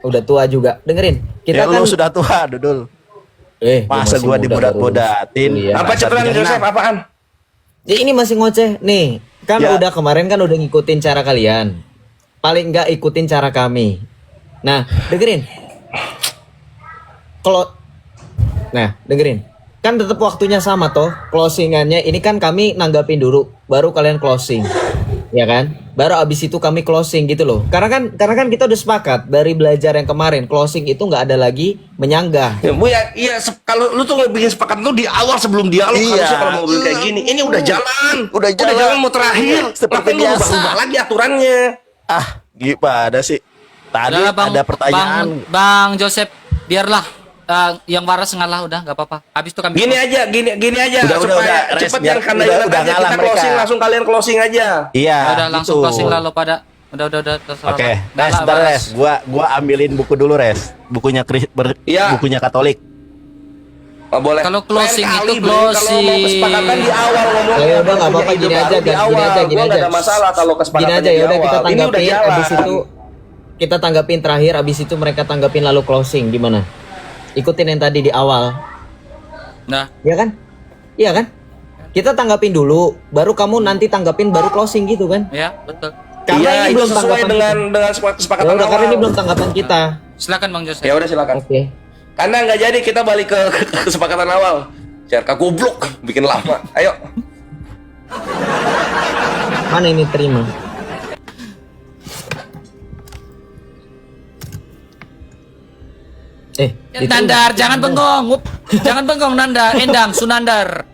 Udah tua juga. Dengerin. Ya Kita kan lu sudah tua, Dudul. gua Masa masih gua muda dibodat-bodatin? baru. Iya. Apa cepetan Bujang Joseph? Inam. Apaan? Ya, ini masih ngoceh nih. Kan Ya. udah kemarin kan udah ngikutin cara kalian. Paling nggak ikutin cara kami. Nah, dengerin. Dengerin. Kan tetap waktunya sama toh. Closingannya ini kan kami nanggapin dulu, baru kalian closing. Ya kan? Baru abis itu kami closing gitu loh. Karena kan kita udah sepakat dari belajar yang kemarin, closing itu nggak ada lagi menyanggah. Ya, Bu ya, iya kalau lu tuh bikin sepakat tuh di awal sebelum dialog Iya. harusnya kalau mau bikin kayak gini. Ini udah jalan. Udah jalan. mau terakhir. Seperti Ngapain lu biasa. ubah-ubah lagi aturannya? Gimana sih? Tadi Udahlah, ada pertanyaan. Bang Joseph, biarlah yang waras ngalah udah nggak apa-apa. Habis itu kami Gini aja. Udah, supaya Res, cepet biar- yang kanda udah aja ngalah kita mereka. closing langsung kalian closing aja. Iya, Ya udah langsung gitu. closing lah lo pada. Udah terserah. Oke, lah. Res, Ngalah, bentar, waras. Res. Gua ambilin buku dulu, Res. Bukunya Iya. bukunya Katolik. Nggak boleh. Kalau closing Lain itu kali, Bre, kalau mau kesepakatan di awal ngomong. Ya udah nggak apa-apa, gini aja, di awal. gini Gua aja. nggak ada masalah kalau Gini kesepakatan aja, di ya udah kita awal. Ini udah tanggapin, jalan. abis itu kita tanggapin terakhir, abis itu mereka tanggapin lalu closing, gimana? Ikutin yang tadi di awal, Nah, ya kan? Iya kan? Kita tanggapin dulu, baru kamu nanti tanggapin, baru closing gitu kan? ya betul. Karena Iya, ini itu belum sesuai tanggapan dengan kita. kesepakatan Ya udah, awal. karena ini belum tanggapan kita. Silakan Bang Jose. Ya udah silakan. Oke. Karena nggak jadi kita balik ke kesepakatan awal. Cerka goblok, bikin lama. Ayo. Mana ini terima? Diterima. Nandar, jangan bengong. Jangan bengong Nanda. Endang, Sunandar.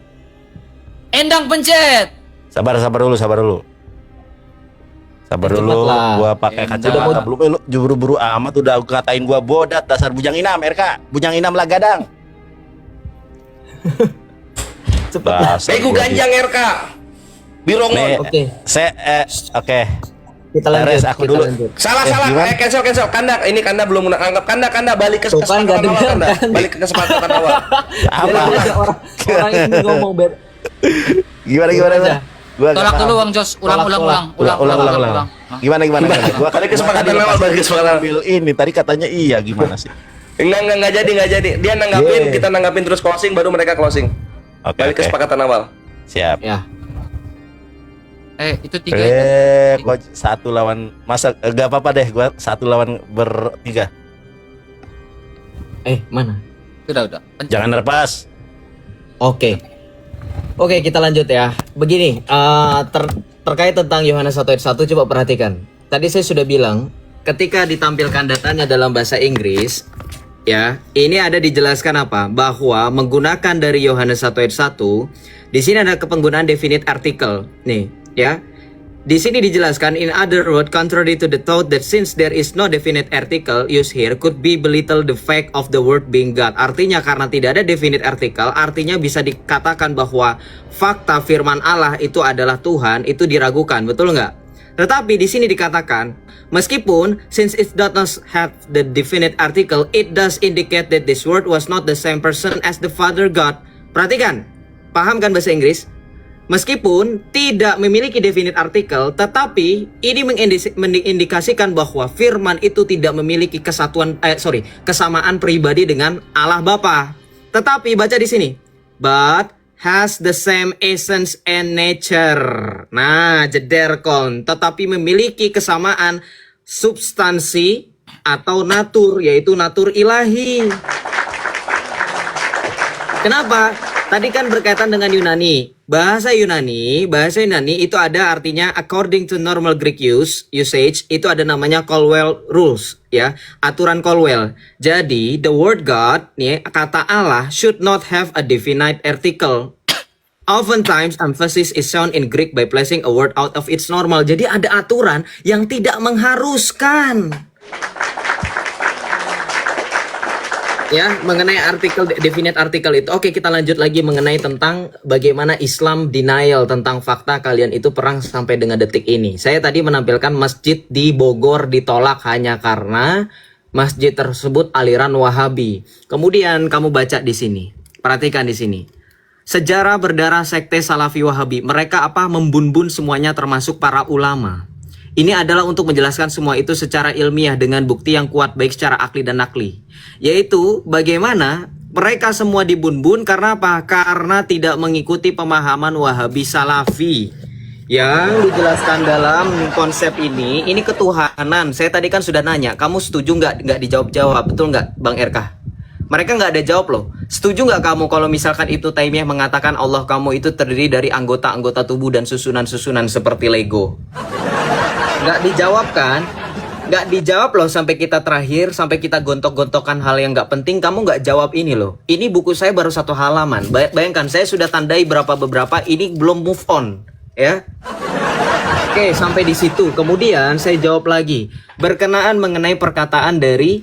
Endang pencet. Sabar dulu. Sabar Cepat dulu, lah. gua pakai kacamata belum. Lu buru-buru amat udah katain gua bodat, dasar bujang inam, RK. Bujang inam lah gadang. Cepet lah. Dasar Bego gua ganjang RK. Birongon. Nih, Oke. Oke. Kita lanjut. Res, aku kita dulu. lanjut. Salah. gimana? Cancel. Kanda, ini Kanda belum menanggap. Kanda balik ke Tuh kan, nggak kesepakatan awal. dengar, Kanda. kan? Balik ke kesepakatan awal. Apa? Ada orang ini ngomong Gimana? aja. Gua nggak Tolak paham. dulu Bang Jos. Ulang. Ulang. Gimana? Balik kesepakatan awal, balik kesepakatan awal. Ambil ini tadi katanya iya, gimana sih? Nggak jadi. Dia nanggapin, Yeah. kita nanggapin terus closing, baru mereka closing. Oke. Balik kesepakatan awal. Siap. Ya. Itu 3 itu. Kok satu lawan masa enggak apa-apa deh, gua satu lawan bertiga. Mana? Udah. Pencet. Jangan nerpas. Oke, kita lanjut ya. Begini, terkait tentang Yohanes 1 ayat 1, coba perhatikan. Tadi saya sudah bilang, ketika ditampilkan datanya dalam bahasa Inggris, ya, ini ada dijelaskan apa? Bahwa menggunakan dari Yohanes 1 ayat 1, di sini ada kepenggunaan definite article. Nih, ya. Di sini dijelaskan, in other words, contrary to the thought that since there is no definite article used here, could be belittle the fact of the word being God. Artinya karena tidak ada definite article, artinya bisa dikatakan bahwa fakta firman Allah itu adalah Tuhan, itu diragukan, betul nggak? Tetapi di sini dikatakan, meskipun since it does not have the definite article, it does indicate that this word was not the same person as the Father God. Perhatikan, paham kan bahasa Inggris? Meskipun tidak memiliki definite artikel, tetapi ini mengindikasikan bahwa firman itu tidak memiliki kesamaan pribadi dengan Allah Bapa. Tetapi baca di sini, but has the same essence and nature. Nah, jederkon, tetapi memiliki kesamaan substansi atau natur, yaitu natur ilahi. Kenapa? Tadi kan berkaitan dengan Yunani. Bahasa Yunani itu ada artinya according to normal Greek usage, itu ada namanya Colwell rules, ya, aturan Colwell. Jadi the word God, nih, kata Allah should not have a definite article. Oftentimes emphasis is shown in Greek by placing a word out of its normal. Jadi ada aturan yang tidak mengharuskan. Ya, mengenai artikel definite artikel itu. Oke, kita lanjut lagi mengenai tentang bagaimana Islam denial tentang fakta kalian itu perang sampai dengan detik ini. Saya tadi menampilkan masjid di Bogor ditolak hanya karena masjid tersebut aliran Wahabi. Kemudian kamu baca di sini. Perhatikan di sini. Sejarah berdarah sekte Salafi Wahabi. Mereka membun-bun semuanya termasuk para ulama. Ini adalah untuk menjelaskan semua itu secara ilmiah dengan bukti yang kuat baik secara akli dan nakli. Yaitu bagaimana mereka semua dibun-bun karena apa? Karena tidak mengikuti pemahaman Wahabi Salafi. Yang dijelaskan dalam konsep ini ketuhanan. Saya tadi kan sudah nanya, kamu setuju nggak dijawab-jawab, betul nggak Bang RK? Mereka nggak ada jawab loh. Setuju nggak kamu kalau misalkan Ibnu Taimiyah mengatakan Allah kamu itu terdiri dari anggota-anggota tubuh dan susunan-susunan seperti Lego? Nggak dijawab kan? Nggak dijawab loh sampai kita terakhir, sampai kita gontok-gontokan hal yang nggak penting, kamu nggak jawab ini loh. Ini buku saya baru 1 halaman. Bayangkan saya sudah tandai beberapa, ini belum move on, ya. Oke, sampai di situ. Kemudian saya jawab lagi berkenaan mengenai perkataan dari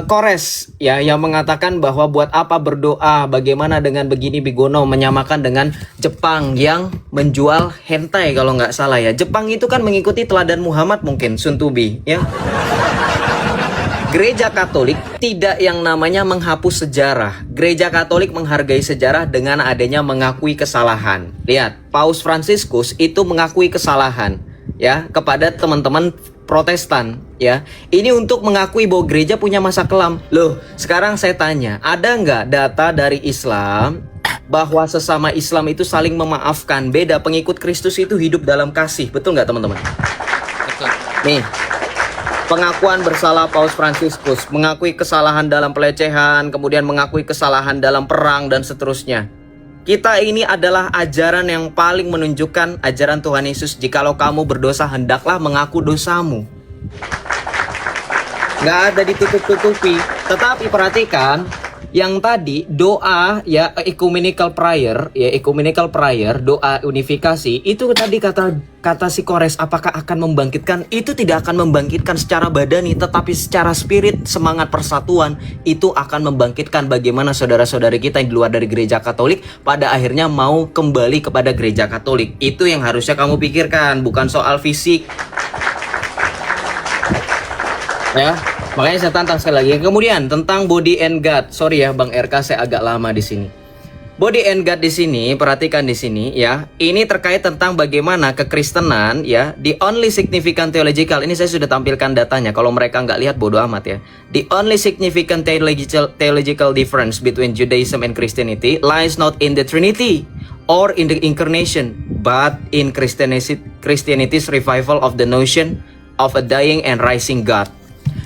Kores, ya, yang mengatakan bahwa buat apa berdoa, bagaimana dengan begini bigono, menyamakan dengan Jepang yang menjual hentai kalau nggak salah ya. Jepang itu kan mengikuti teladan Muhammad mungkin, Sun Tubi, ya. Gereja Katolik tidak yang namanya menghapus sejarah. Gereja Katolik menghargai sejarah dengan adanya mengakui kesalahan. Lihat, Paus Fransiskus itu mengakui kesalahan ya kepada teman-teman Protestan ya. Ini untuk mengakui bahwa gereja punya masa kelam. Loh, sekarang saya tanya, ada nggak data dari Islam bahwa sesama Islam itu saling memaafkan? Beda, pengikut Kristus itu hidup dalam kasih. Betul nggak teman-teman? Betul. Nih, pengakuan bersalah Paus Fransiskus, mengakui kesalahan dalam pelecehan, kemudian mengakui kesalahan dalam perang, dan seterusnya. Kita ini adalah ajaran yang paling menunjukkan ajaran Tuhan Yesus. Jikalau kamu berdosa, hendaklah mengaku dosamu. Nggak ada ditutup-tutupi. Tetapi perhatikan, yang tadi doa ya ecumenical prayer, doa unifikasi, itu tadi kata si Kores, apakah akan membangkitkan? Itu tidak akan membangkitkan secara badani, tetapi secara spirit, semangat persatuan itu akan membangkitkan bagaimana saudara-saudari kita yang di luar dari gereja Katolik pada akhirnya mau kembali kepada gereja Katolik. Itu yang harusnya kamu pikirkan, bukan soal fisik. Ya. Makanya saya tantang sekali lagi. Kemudian tentang body and God. Sorry ya Bang RK, saya agak lama di sini. Body and God di sini, perhatikan di sini ya. Ini terkait tentang bagaimana kekristenan ya. The only significant theological. Ini saya sudah tampilkan datanya. Kalau mereka nggak lihat bodo amat ya. The only significant theological difference between Judaism and Christianity lies not in the Trinity or in the incarnation, but in Christianity's revival of the notion of a dying and rising God.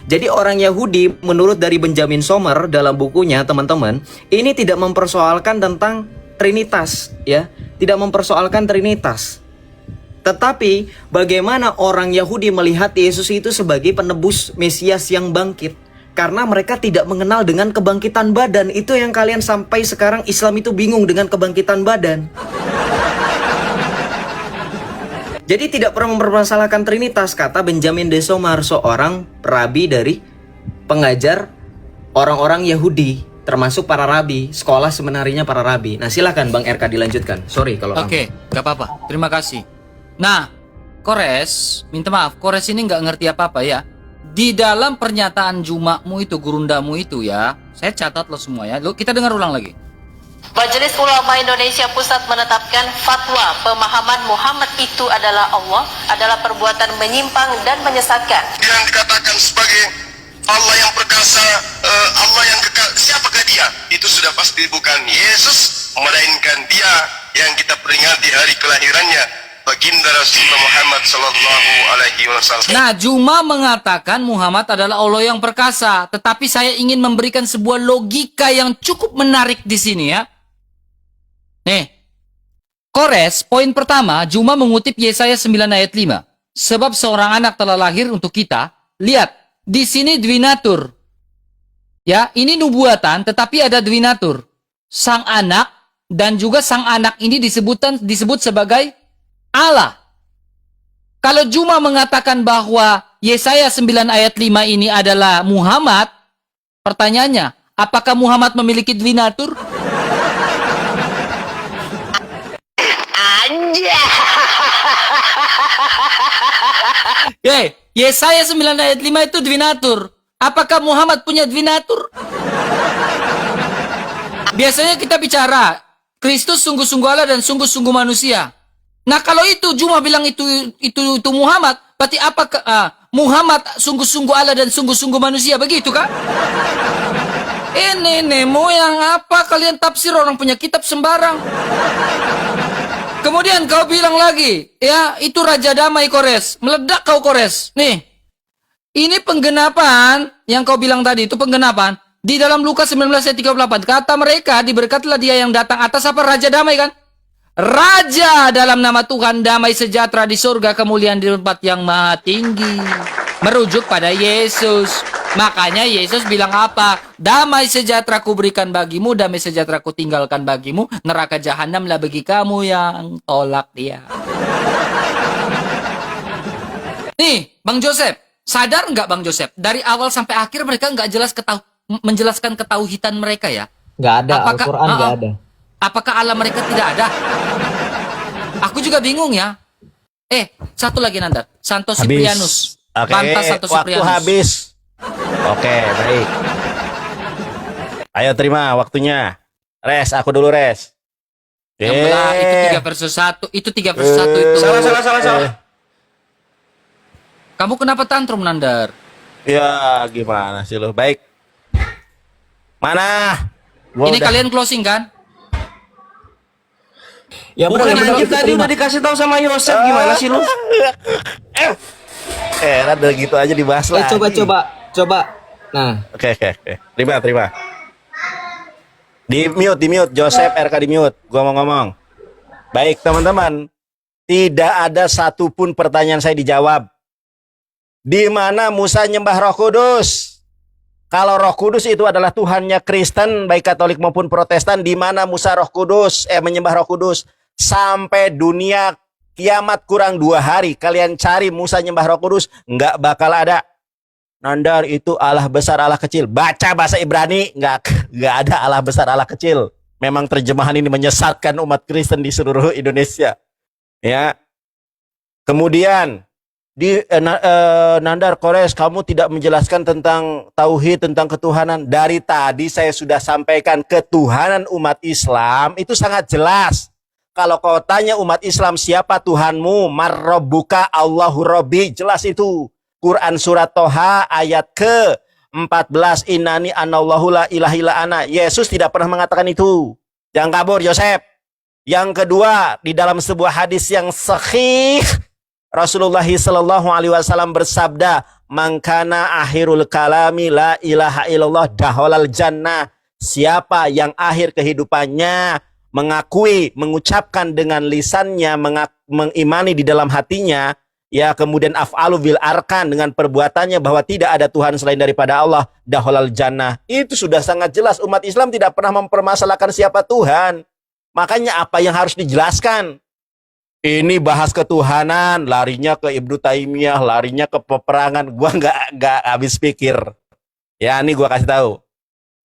Jadi orang Yahudi menurut dari Benjamin Sommer dalam bukunya teman-teman, ini tidak mempersoalkan tentang Trinitas ya, tidak mempersoalkan Trinitas. Tetapi bagaimana orang Yahudi melihat Yesus itu sebagai penebus Mesias yang bangkit. Karena mereka tidak mengenal dengan kebangkitan badan. Itu yang kalian sampai sekarang Islam itu bingung dengan kebangkitan badan. Jadi tidak pernah mempermasalahkan Trinitas, kata Benjamin de Sommer, seorang rabi dari pengajar orang-orang Yahudi, termasuk para rabi, sekolah seminarinya para rabi. Nah silakan Bang RK dilanjutkan. Sorry kalau Oke, gak apa-apa. Terima kasih. Nah, Kores, minta maaf, Kores ini nggak ngerti apa-apa ya. Di dalam pernyataan Jumakmu itu, gurundamu itu ya, saya catat lo semua ya. Lo kita dengar ulang lagi. Majelis Ulama Indonesia Pusat menetapkan fatwa pemahaman Muhammad itu adalah Allah adalah perbuatan menyimpang dan menyesatkan. Yang dikatakan sebagai Allah yang perkasa, Allah yang kekal, siapakah dia? Itu sudah pasti bukan Yesus, melainkan dia yang kita peringati hari kelahirannya, baginda Rasulullah Muhammad sallallahu alaihi wasallam. Nah, Juma mengatakan Muhammad adalah Allah yang perkasa, tetapi saya ingin memberikan sebuah logika yang cukup menarik di sini ya. Nih, Kores, poin pertama, Juma mengutip Yesaya 9 ayat 5. Sebab seorang anak telah lahir untuk kita. Lihat, di sini dwinatur. Ya, ini nubuatan, tetapi ada dwinatur. Sang anak, dan juga sang anak ini disebut sebagai Allah. Kalau Juma mengatakan bahwa Yesaya 9 ayat 5 ini adalah Muhammad, pertanyaannya, apakah Muhammad memiliki dwinatur? Yesaya 9 ayat 5 itu dwinatur. Apakah Muhammad punya dwinatur? Biasanya kita bicara Kristus sungguh-sungguh Allah dan sungguh-sungguh manusia. Nah, kalau itu Juma bilang itu Muhammad, berarti apa Muhammad sungguh-sungguh Allah dan sungguh-sungguh manusia, begitu kan? Ini Nemo yang apa kalian tafsir, orang punya kitab sembarang. Kemudian kau bilang lagi, ya itu Raja Damai Kores. Meledak kau Kores. Nih, ini penggenapan yang kau bilang tadi, itu penggenapan. Di dalam Lukas 19 ayat 38, kata mereka, diberkatilah dia yang datang atas apa? Raja Damai kan? Raja dalam nama Tuhan, damai sejahtera di surga, kemuliaan di tempat yang maha tinggi. Merujuk pada Yesus. Makanya Yesus bilang apa? Damai sejahtera ku berikan bagimu, damai sejahtera ku tinggalkan bagimu. Neraka jahanamlah bagi kamu yang tolak dia. Nih, Bang Joseph, sadar nggak Bang Joseph? Dari awal sampai akhir mereka nggak menjelaskan ketauhidan mereka ya? Nggak ada, Al-Quran nggak ada. Apakah Allah mereka tidak ada? Aku juga bingung ya. Satu lagi Nandar, Santo Ciprianus. Oke, Pantas Santo waktu Ciprianus. habis. Oke, baik. Ayo terima waktunya. Res, aku dulu res. Yang belah itu 3 versus 1. Itu 3 versus 1 itu. Salah. Kamu kenapa tantrum, Nandar? Ya, gimana sih lo? Baik. Mana? Gua Ini udah- kalian closing kan? Ya Bukan benar, anjing, kita tadi terima. udah dikasih tahu sama Yosef, gimana sih lu? udah gitu aja dibahas lagi. Coba. Nah, Oke. Terima. Di mute, Joseph RK di mute. Gua mau ngomong. Baik, teman-teman. Tidak ada satupun pertanyaan saya dijawab. Di mana Musa nyembah Roh Kudus? Kalau Roh Kudus itu adalah Tuhannya Kristen, baik Katolik maupun Protestan, di mana Musa menyembah Roh Kudus? Sampai dunia kiamat kurang 2 hari, kalian cari Musa nyembah Roh Kudus, nggak bakal ada. Nandar itu Allah besar, Allah kecil. Baca bahasa Ibrani, nggak ada Allah besar, Allah kecil. Memang terjemahan ini menyesatkan umat Kristen di seluruh Indonesia. Ya. Kemudian Nandar Kores, kamu tidak menjelaskan tentang tauhid, tentang ketuhanan. Dari tadi saya sudah sampaikan ketuhanan umat Islam itu sangat jelas. Kalau kau tanya umat Islam siapa Tuhanmu, Marrabbuka Allahu Rabbi, jelas itu. Quran surat Toha ayat ke-14, Innani anallahu la ilaha illa ana. Yesus tidak pernah mengatakan itu. Jangan kabur, Yosef. Yang kedua, di dalam sebuah hadis yang sahih, Rasulullah sallallahu alaihi wasallam bersabda, "Mangkana akhirul kalami la ilaha illallah daholal jannah." Siapa yang akhir kehidupannya mengucapkan dengan lisannya, mengimani di dalam hatinya, ya kemudian af'alu bil arkan dengan perbuatannya bahwa tidak ada Tuhan selain daripada Allah, daholal jannah. Itu sudah sangat jelas. Umat Islam tidak pernah mempermasalahkan siapa Tuhan. Makanya apa yang harus dijelaskan? Ini bahas ketuhanan, larinya ke Ibnu Taimiyah, larinya ke peperangan. Gua nggak habis pikir. Ya, ini gua kasih tahu.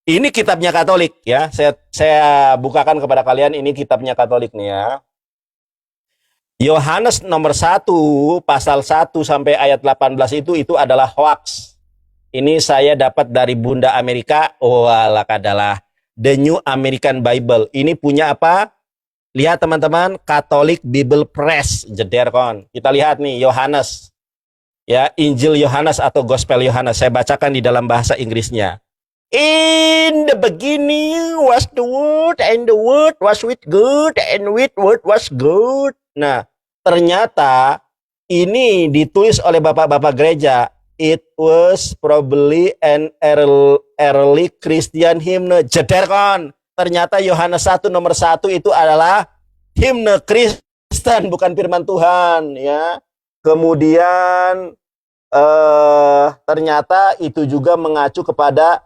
Ini kitabnya Katolik ya. Saya bukakan kepada kalian, ini kitabnya Katolik nih ya. Yohanes nomor 1 pasal 1 sampai ayat 18 itu adalah hoax. Ini saya dapat dari Bunda Amerika. Oh, adalah The New American Bible. Ini punya apa? Lihat teman-teman, Catholic Bible Press, jeder kon. Kita lihat nih Yohanes. Ya, Injil Yohanes atau Gospel Yohanes. Saya bacakan di dalam bahasa Inggrisnya. In the beginning was the word, and the word was with God, and with word was good. Nah, ternyata ini ditulis oleh bapak-bapak gereja. It was probably an early Christian hymn. Jeder kon. Ternyata Yohanes 1 nomor 1 itu adalah himne Kristen, bukan firman Tuhan ya. Kemudian ternyata itu juga mengacu kepada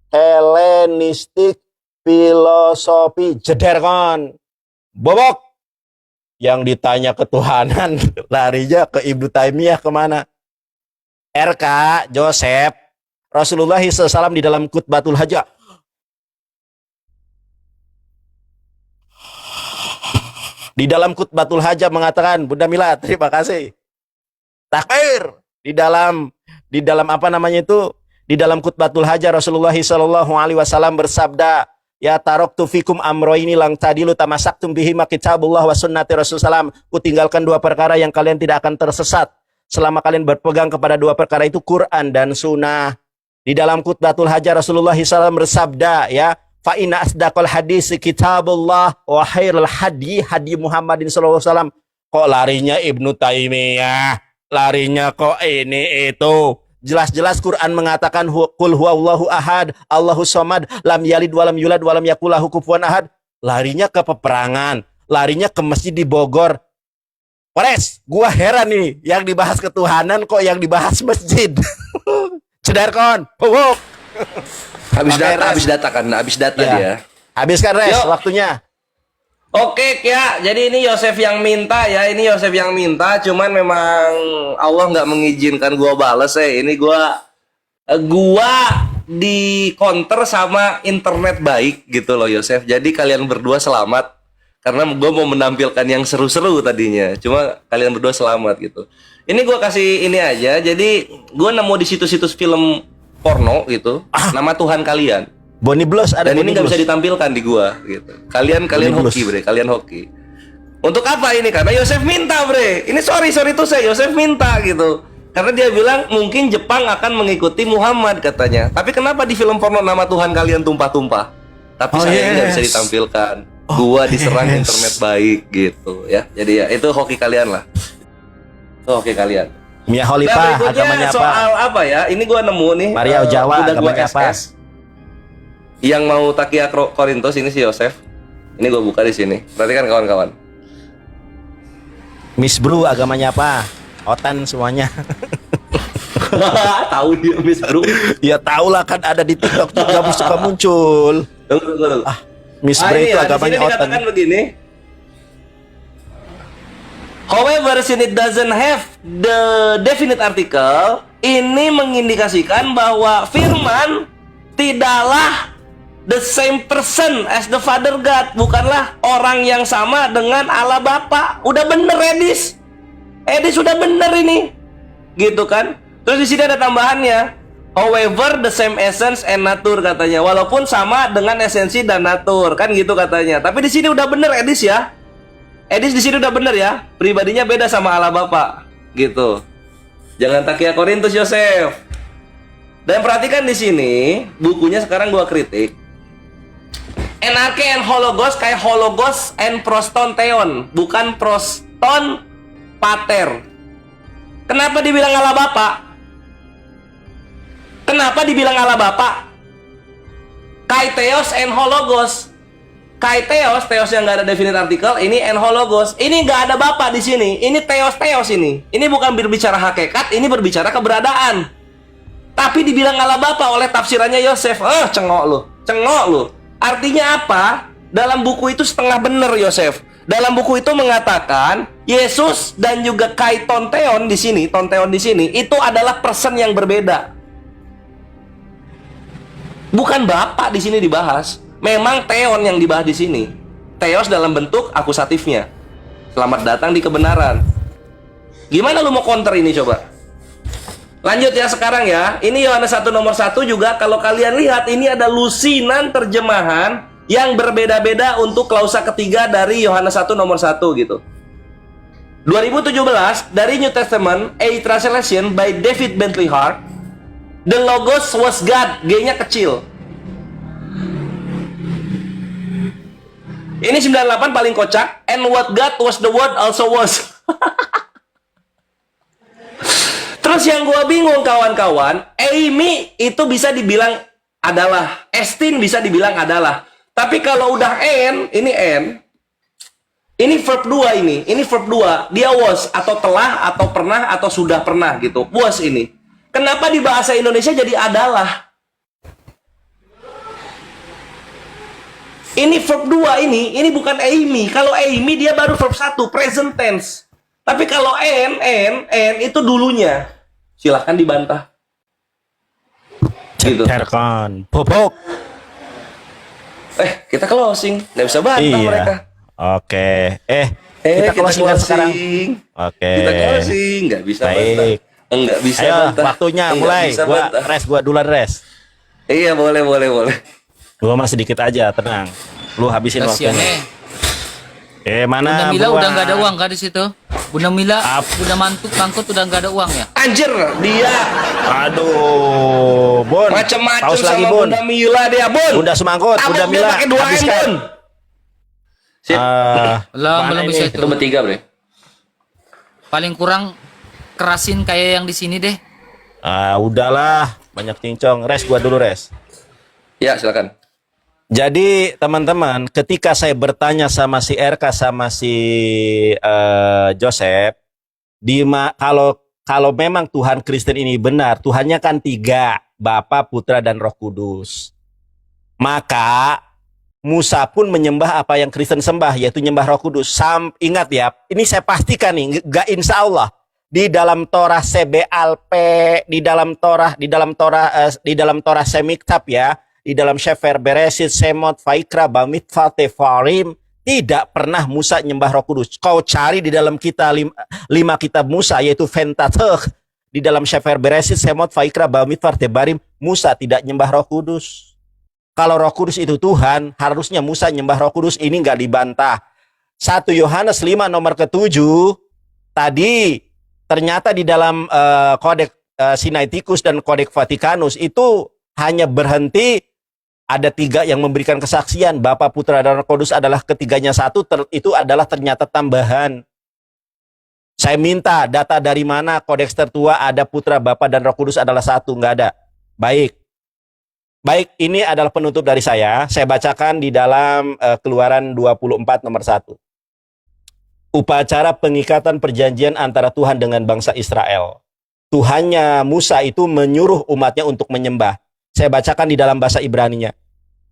Hellenistic filosofi. Jeder kon. Bobok. Yang ditanya ketuhanan larinya ke Ibnu Taimiyah kemana? RK Joseph, Rasulullah SAW di dalam khutbatul hajah mengatakan, Bunda Mila, terima kasih. Takbir. Di dalam apa namanya itu? Di dalam khutbatul hajah Rasulullah SAW bersabda, ya taraktu fikum amroini lang tadilu tamasaktum bihima kitabullah wa sunnati Rasulullah. Kutinggalkan 2 perkara yang kalian tidak akan tersesat selama kalian berpegang kepada 2 perkara itu, Quran dan sunnah. Di dalam khutbatul hajah Rasulullah SAW bersabda, ya, fa inna asdaqal hadis kitabullah wa khairul hadi Muhammadin sallallahu alaihi wasallam. Kok larinya Ibnu Taimiyah, larinya kok ini itu. Jelas-jelas Quran mengatakan qul huwallahu ahad, Allahus samad, lam yalid walam yulad walam yakul lahu kufuwan ahad. Larinya ke peperangan, larinya ke masjid di Bogor. Kores, gua heran nih, yang dibahas ketuhanan kok yang dibahas masjid. Cedarkon, hubuk. Habis data Ya. dia. Habiskan res Yuk. waktunya. Oke ya, jadi ini Yosef yang minta ya, cuman memang Allah nggak mengizinkan gua bales ya. Ini gua di counter sama internet baik gitu loh Yosef. Jadi kalian berdua selamat karena gua mau menampilkan yang seru-seru tadinya. Cuma kalian berdua selamat gitu. Ini gua kasih ini aja. Jadi gua nemu di situs-situs film porno gitu, nama Tuhan kalian. Bonnie Blues ada Dan ini Bonnie nggak bisa Blues. ditampilkan di gua gitu. Kalian Bonnie hoki Blues. bre, kalian hoki. Untuk apa ini? Karena Yosef minta bre. Ini sorry tuh saya Yosef minta gitu. Karena dia bilang mungkin Jepang akan mengikuti Muhammad katanya. Tapi kenapa di film porno nama Tuhan kalian tumpah-tumpah? Tapi Oh, saya nggak yes. bisa ditampilkan. Gua diserang yes. internet baik gitu ya. Jadi ya itu hoki kalian lah. Itu hoki kalian. Mia Nah, Khalifa berikutnya agamanya apa? soal apa ya? Ini gua nemu nih. Maria Ojawa, udah gua agamanya apa? SS. Yang mau Takia Korintus ini si Yosef. Ini gua buka di sini. Perhatikan kawan-kawan. Miss Bru agamanya apa? Otan semuanya. Tahu dia Miss Bro. Ya tahu lah, kan ada di TikTok juga suka muncul. Tunggu. Miss Bru Ini itu ya, di agamanya sini Otan. dikatakan begini. However, since it doesn't have the definite article, ini mengindikasikan bahwa firman tidaklah the same person as the Father God, bukanlah orang yang sama dengan Allah Bapa. Udah bener Edis udah bener ini, gitu kan? Terus di sini ada tambahannya. However, the same essence and nature katanya, walaupun sama dengan esensi dan natur, kan gitu katanya. Tapi di sini udah bener Edis ya. Edis di sini udah bener ya. Pribadinya beda sama Allah Bapa, gitu. Jangan Takia Korintus Yosef. Dan perhatikan di sini, bukunya sekarang gua kritik. NRK and Hologos kayak Hologos and Proston Theon, bukan Proston Pater. Kenapa dibilang Allah Bapa? Kenapa dibilang Allah Bapa? Kaiteos and Hologos. Kaiteos, Theos yang nggak ada definite artikel, ini and Hologos. Ini nggak ada Bapa di sini. Ini Theos ini. Ini bukan berbicara hakikat, ini berbicara keberadaan. Tapi dibilang Allah Bapa oleh tafsirannya Yosef. Cengok lu. Artinya apa? Dalam buku itu setengah benar Yosef. Dalam buku itu mengatakan Yesus dan juga Tonteon di sini itu adalah person yang berbeda. Bukan Bapa di sini dibahas. Memang Theon yang dibahas di sini. Theos dalam bentuk akusatifnya. Selamat datang di kebenaran. Gimana lu mau counter ini coba? Lanjut ya sekarang ya. Ini Yohanes 1 nomor 1 juga kalau kalian lihat ini ada lusinan terjemahan yang berbeda-beda untuk klausa ketiga dari Yohanes 1 nomor 1 gitu. 2017 dari New Testament, a translation by David Bentley Hart. The Logos was God, G-nya kecil. Ini 98 paling kocak. And what God was the word also was. Terus yang gua bingung kawan-kawan, Amy itu bisa dibilang adalah, Estin bisa dibilang adalah. Tapi kalau udah ini verb 2 ini verb 2. Dia was atau telah atau pernah atau sudah pernah gitu. Was ini. Kenapa di bahasa Indonesia jadi adalah? Ini verb 2 ini bukan Amy. Kalau Amy dia baru verb 1, present tense. Tapi kalau n itu dulunya. Silahkan dibantah. Gitu. Terkon. Popok. Kita closing. Nggak bisa bantah mereka. Oke. Kita closing kan sekarang. Oke. Kita closing. Nggak bisa bantah. Baik. Enggak bisa Ayo, bantah. waktunya Nggak mulai. bisa Gua bantah. gua duluan res. Iya, boleh. Gua masih sedikit aja, tenang. Lu habisin Kasian waktunya. Bunda Mana Mila buah? udah nggak ada uang kan di situ? Bunda Mila, Ap. Bunda Mangkut udah nggak ada uang ya? Anjir, dia Aduh, Bun. macem-macem Paus sama lagi, Bun. Bunda Mila dia, Bun. Bunda Semangkut, Tabok Bunda dia Mila. pakai 2 M, habiskan. Bun. Sip. Belum Mana belum ini? bisa Itu itu. bertiga, Bre. Paling kurang kerasin kayak yang di sini deh. Udahlah, banyak cincong. Res, gua dulu res. Ya, silakan. Jadi teman-teman, ketika saya bertanya sama si RK sama si Joseph, kalau memang Tuhan Kristen ini benar, Tuhannya kan 3, Bapa, Putra, dan Roh Kudus. Maka Musa pun menyembah apa yang Kristen sembah, yaitu nyembah Roh Kudus. Ingat ya, ini saya pastikan nih, gak insya Allah. Di dalam Torah CBLP, di dalam Torah Semiktab ya, di dalam Sefer Beresit, Semot, Vaikra, Bamidbar, Tefarim, tidak pernah Musa nyembah Roh Kudus. Kau cari di dalam 5 kitab Musa, yaitu Pentateuch, di dalam Sefer Beresit, Semot, Vaikra, Bamidbar, Tebarim, Musa tidak nyembah Roh Kudus. Kalau Roh Kudus itu Tuhan, harusnya Musa nyembah Roh Kudus, ini nggak dibantah. 1 Yohanes 5 nomor ke-7, tadi ternyata di dalam Kodeks Sinaiticus dan Kodeks Vatikanus itu hanya berhenti ada 3 yang memberikan kesaksian, Bapa, Putra, dan Roh Kudus adalah ketiganya satu, itu adalah ternyata tambahan. Saya minta data dari mana kodeks tertua ada Putra, Bapa, dan Roh Kudus adalah satu, nggak ada. Baik, ini adalah penutup dari saya. Saya bacakan di dalam Keluaran 24 nomor 1. Upacara pengikatan perjanjian antara Tuhan dengan bangsa Israel. Tuhannya Musa itu menyuruh umatnya untuk menyembah. Saya bacakan di dalam bahasa Ibraninya.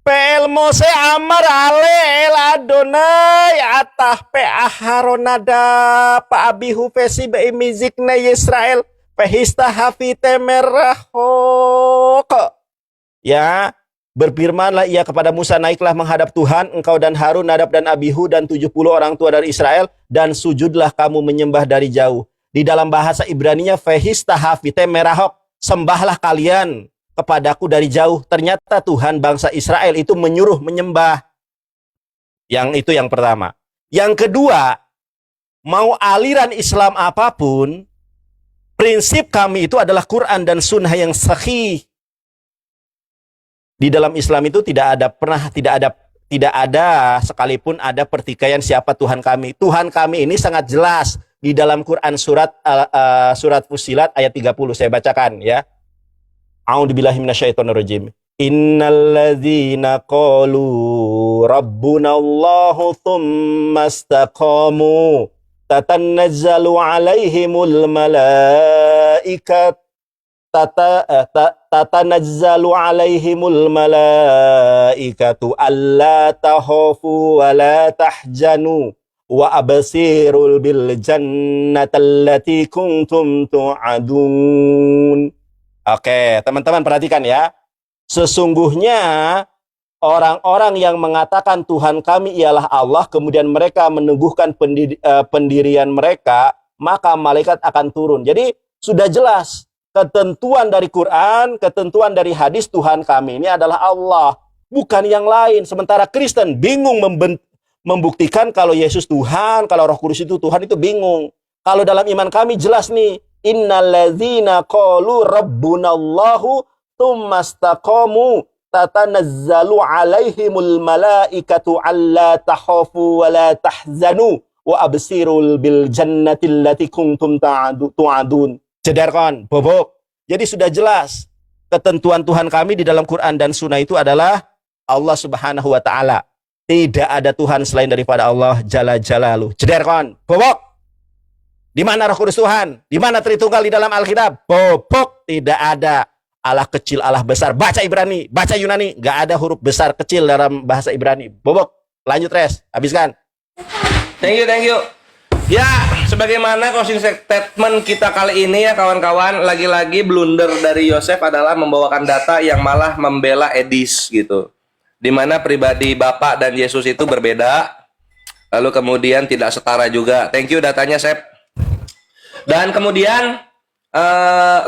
Pel Mose amar alel Adonai atah pe aharonada pa abihu pesi be mizikna Israel pehista hafite merahok. Ya, berfirmanlah ia kepada Musa, naiklah menghadap Tuhan, engkau dan Harun, Nadab dan Abihu dan 70 orang tua dari Israel, dan sujudlah kamu menyembah dari jauh. Di dalam bahasa Ibraninya fehista hafite merahok, sembahlah kalian kepadaku dari jauh. Ternyata Tuhan bangsa Israel itu menyuruh menyembah. Yang itu yang pertama. Yang kedua, mau aliran Islam apapun, prinsip kami itu adalah Quran dan Sunnah yang sahih. Di dalam Islam itu tidak ada sekalipun ada pertikaian siapa Tuhan kami. Tuhan kami ini sangat jelas di dalam Quran surat Fussilat ayat 30. Saya bacakan ya. A'udzubillahi minasyaitonirrajim. Innalladzina qalu rabbunallahu tsumma istaqamu tatanazzalu alaihimul malaikat tatanazzalu alaihimul malaikatu alla tahafu wa la tahjanu wa absirul bil jannati kuntum tu'adun. Oke, teman-teman perhatikan ya. Sesungguhnya orang-orang yang mengatakan Tuhan kami ialah Allah, kemudian mereka meneguhkan pendirian mereka, maka malaikat akan turun. Jadi sudah jelas ketentuan dari Quran, ketentuan dari hadis, Tuhan kami ini adalah Allah, bukan yang lain. Sementara Kristen bingung membuktikan kalau Yesus Tuhan, kalau Roh Kudus itu Tuhan, itu bingung. Kalau dalam iman kami jelas nih, innalladzina qalu rabbunallahu tsumma istaqamu tatanazzalu alaihimul malaikatu alla takhafu wa la tahzanu wa absirul bil jannati allati kuntum tu'adun. Cederkon, bobok. Jadi sudah jelas ketentuan Tuhan kami di dalam Quran dan Sunnah itu adalah Allah Subhanahu wa taala. Tidak ada Tuhan selain daripada Allah Jalla Jalaluh. Cederkon, bobok. Di mana Roh Kudus Tuhan? Di mana Tritunggal di dalam Alkitab? Bobok, tidak ada. Allah kecil, Allah besar. Baca Ibrani, baca Yunani, nggak ada huruf besar kecil dalam bahasa Ibrani. Bobok. Lanjut Res, habiskan. Thank you. Ya, sebagaimana closing statement kita kali ini ya kawan-kawan, lagi-lagi blunder dari Yosef adalah membawakan data yang malah membela Edis gitu. Dimana pribadi Bapak dan Yesus itu berbeda, lalu kemudian tidak setara juga. Thank you datanya, Sep. Dan kemudian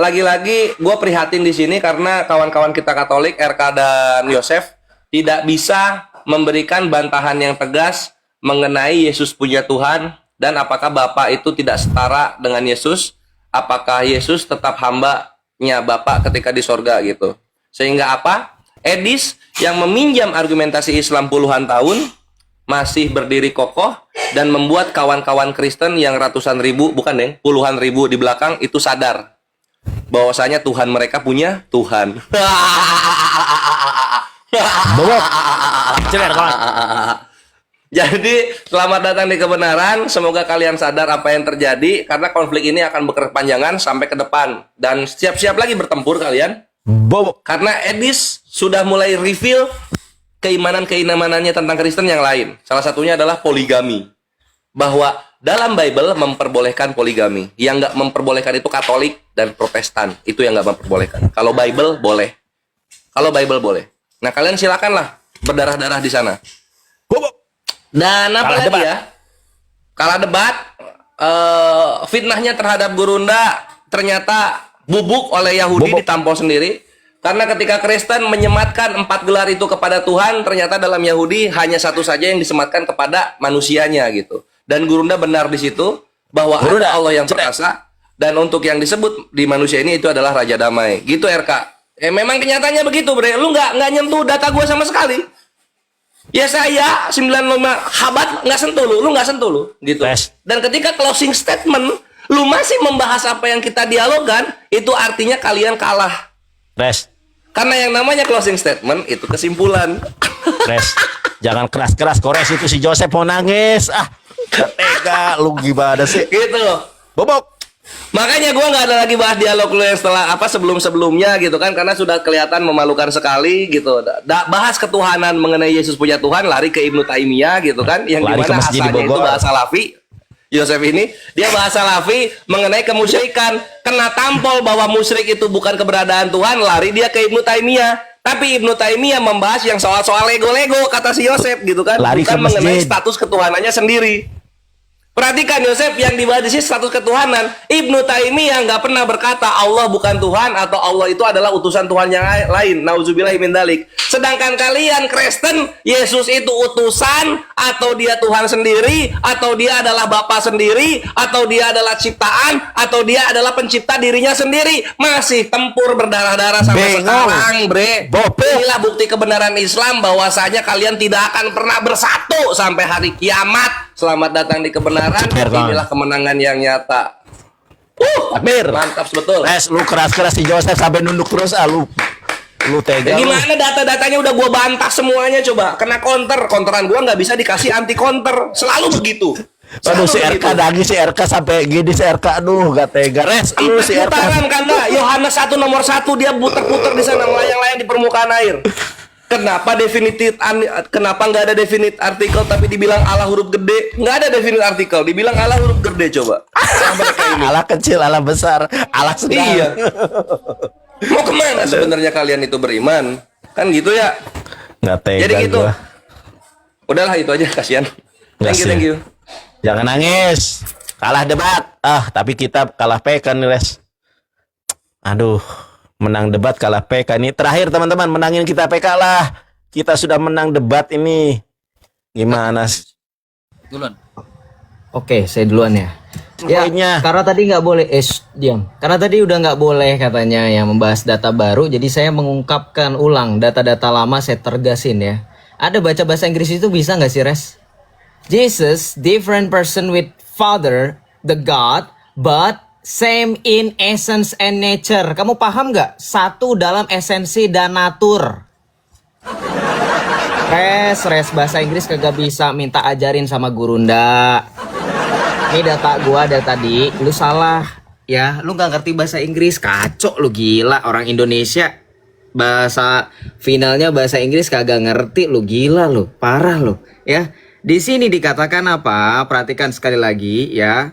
lagi-lagi gue prihatin di sini karena kawan-kawan kita Katolik, RK dan Yosef tidak bisa memberikan bantahan yang tegas mengenai Yesus punya Tuhan. Dan apakah Bapa itu tidak setara dengan Yesus? Apakah Yesus tetap hambanya Bapa ketika di sorga gitu? Sehingga apa? Edis yang meminjam argumentasi Islam puluhan tahun masih berdiri kokoh dan membuat kawan-kawan Kristen yang ratusan ribu, bukan deh, puluhan ribu di belakang itu sadar bahwasanya Tuhan mereka punya Tuhan. Jadi selamat datang di kebenaran. Semoga kalian sadar apa yang terjadi karena konflik ini akan berkepanjangan sampai ke depan dan siap-siap lagi bertempur kalian. Karena Edis sudah mulai reveal keimanan-keimanannya tentang Kristen yang lain. Salah satunya adalah poligami. Bahwa dalam Bible memperbolehkan poligami. Yang nggak memperbolehkan itu Katolik dan Protestan. Itu yang nggak memperbolehkan. Kalau Bible boleh. Nah kalian silakanlah berdarah-darah di sana. Dan apa lagi ya? Kalah debat, fitnahnya terhadap Gurunda ternyata bubuk oleh Yahudi, Bubuk. ditampol sendiri. Karena ketika Kristen menyematkan 4 gelar itu kepada Tuhan, ternyata dalam Yahudi hanya satu saja yang disematkan kepada manusianya gitu. Dan Gurunda benar di situ bahwa Gurunda, ada Allah yang perkasa, dan untuk yang disebut di manusia ini itu adalah Raja Damai. Gitu RK. Memang kenyataannya begitu, Bre. Lu nggak nyentuh data gua sama sekali. Ya saya 95 habat nggak sentuh lu nggak sentuh lu gitu. Tes. Dan ketika closing statement lu masih membahas apa yang kita dialogkan, itu artinya kalian kalah. Res, Karena yang namanya closing statement itu kesimpulan. Res, jangan keras-keras, Kores, itu si Joseph mau nangis. Ah, gak tega, lu gimana sih? Gitu loh. Bobok. Makanya gua nggak ada lagi bahas dialog lu yang setelah apa sebelum-sebelumnya gitu kan, karena sudah kelihatan memalukan sekali gitu. Bahas ketuhanan mengenai Yesus punya Tuhan, lari ke Ibnu Taimiyah gitu kan, yang Lari ke dimana masjid di asalnya itu Bogor. bahasa Salafi. Yosef ini dia bahasa Salafi mengenai kemusyrikan, kena tampol bahwa musyrik itu bukan keberadaan Tuhan, lari dia ke Ibnu Taimiyah. Tapi Ibnu Taimiyah membahas yang soal-soal lego-lego kata si Yosef gitu kan, Lari bukan ke mengenai masjid. status ketuhanannya sendiri. Perhatikan Yosef, yang dibahas di sini status ketuhanan. Ibnu Taimiyah nggak pernah berkata Allah bukan Tuhan atau Allah itu adalah utusan Tuhan yang lain. Nauzubillahi min dzalik. Sedangkan kalian Kristen, Yesus itu utusan atau dia Tuhan sendiri, atau dia adalah Bapa sendiri, atau dia adalah ciptaan, atau dia adalah pencipta dirinya sendiri. Masih tempur berdarah-darah sampai Bengong. sekarang, bre. Bopek. Inilah bukti kebenaran Islam bahwasanya kalian tidak akan pernah bersatu sampai hari kiamat. Selamat datang di kebenaran. Ceper, Inilah kemenangan yang nyata. Takbir. Mantap betul. Res, lu keras-keras si Joseph sampai nunduk terus, ah lu. Lu tega. Ya, lu. gimana data-datanya udah gua bantah semuanya, coba kena counteran gua nggak bisa dikasih anti counter, selalu begitu. Aduh, si Selalu RK begitu. nangis, si RK sampai gini, si RK, aduh, gak tega. Res, lu si RK. Putaran kanda Yohanes 1 nomor 1 dia puter-puter di sana melayang-layang di permukaan air. Kenapa nggak ada definite artikel tapi dibilang Allah huruf gede? Nggak ada definite artikel, dibilang Allah huruf gede, coba. Allah kecil, Allah besar, Allah sedang. Iya. Mau kemana sebenarnya kalian itu beriman? Kan gitu ya. Gak tega. Jadi gitu. gua. Udahlah itu aja, kasihan. Thank you, Kasihan. thank you. Jangan nangis. Kalah debat. Ah, tapi kita kalah PK nih, Res. Aduh, menang debat kalah PK nih. Terakhir teman-teman, menangin kita PK lah. Kita sudah menang debat ini. Gimana sih? Duluan. Oke, saya duluan ya. Ya, Poinnya. karena tadi nggak boleh, diam. Karena tadi udah nggak boleh katanya yang membahas data baru, jadi saya mengungkapkan ulang data-data lama saya tergasin ya. Ada baca bahasa Inggris itu bisa nggak sih, Res? Jesus, different person with Father, the God, but same in essence and nature. Kamu paham nggak? Satu dalam esensi dan natur. Res bahasa Inggris kagak bisa, minta ajarin sama Gurunda. Ini data gua dari tadi, lu salah ya, lu nggak ngerti bahasa Inggris, kacau lu, gila. Orang Indonesia bahasa finalnya bahasa Inggris kagak ngerti, lu gila lu, parah lu ya. Di sini dikatakan apa? Perhatikan sekali lagi ya.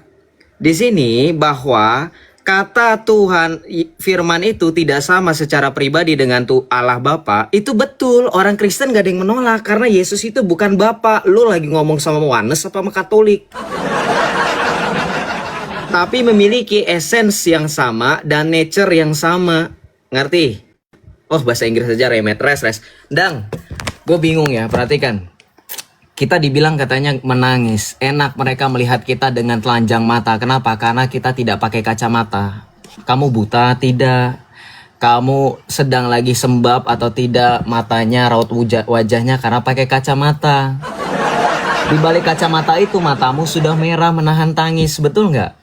Di sini bahwa kata Tuhan firman itu tidak sama secara pribadi dengan Allah Bapa. Itu betul, orang Kristen gak ada yang menolak karena Yesus itu bukan Bapa. Lu lagi ngomong sama Yohanes apa sama Katolik? Tapi memiliki essence yang sama dan nature yang sama. Ngerti? Oh, bahasa Inggris saja remet. Res. Dang, gue bingung ya, perhatikan. Kita dibilang katanya menangis. Enak mereka melihat kita dengan telanjang mata. Kenapa? Karena kita tidak pakai kacamata. Kamu buta? Tidak. Kamu sedang lagi sembab atau tidak? Matanya, raut wajahnya karena pakai kacamata. Di balik kacamata itu matamu sudah merah menahan tangis. Betul nggak?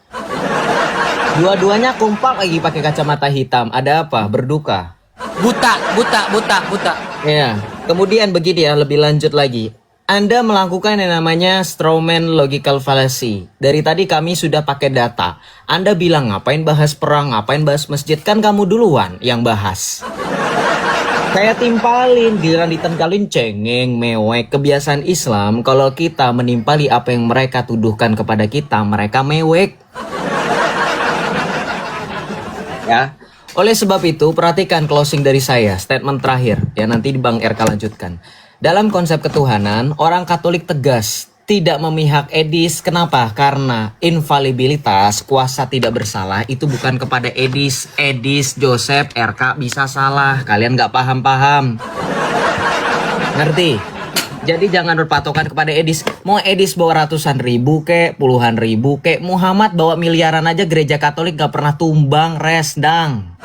Dua-duanya kompak lagi pakai kacamata hitam. Ada apa? Berduka. Buta. Ya. Kemudian begini ya, lebih lanjut lagi. Anda melakukan yang namanya strawman logical fallacy. Dari tadi kami sudah pakai data. Anda bilang ngapain bahas perang, ngapain bahas masjid, kan kamu duluan yang bahas. Kayak timpalin, giliran ditengkalin cengeng, mewek. Kebiasaan Islam, kalau kita menimpali apa yang mereka tuduhkan kepada kita, mereka mewek. Ya. Oleh sebab itu, perhatikan closing dari saya, statement terakhir. Ya, nanti Bang RK lanjutkan. Dalam konsep ketuhanan, orang Katolik tegas. tidak memihak Edis. Kenapa? Karena infalibilitas, kuasa tidak bersalah itu bukan kepada Edis. Edis, Joseph, RK bisa salah. Kalian nggak paham-paham. Ngerti? Jadi jangan berpatokan kepada Edis. Mau Edis bawa ratusan ribu kek, puluhan ribu kek. Muhammad bawa miliaran aja, gereja Katolik gak pernah tumbang, resdang.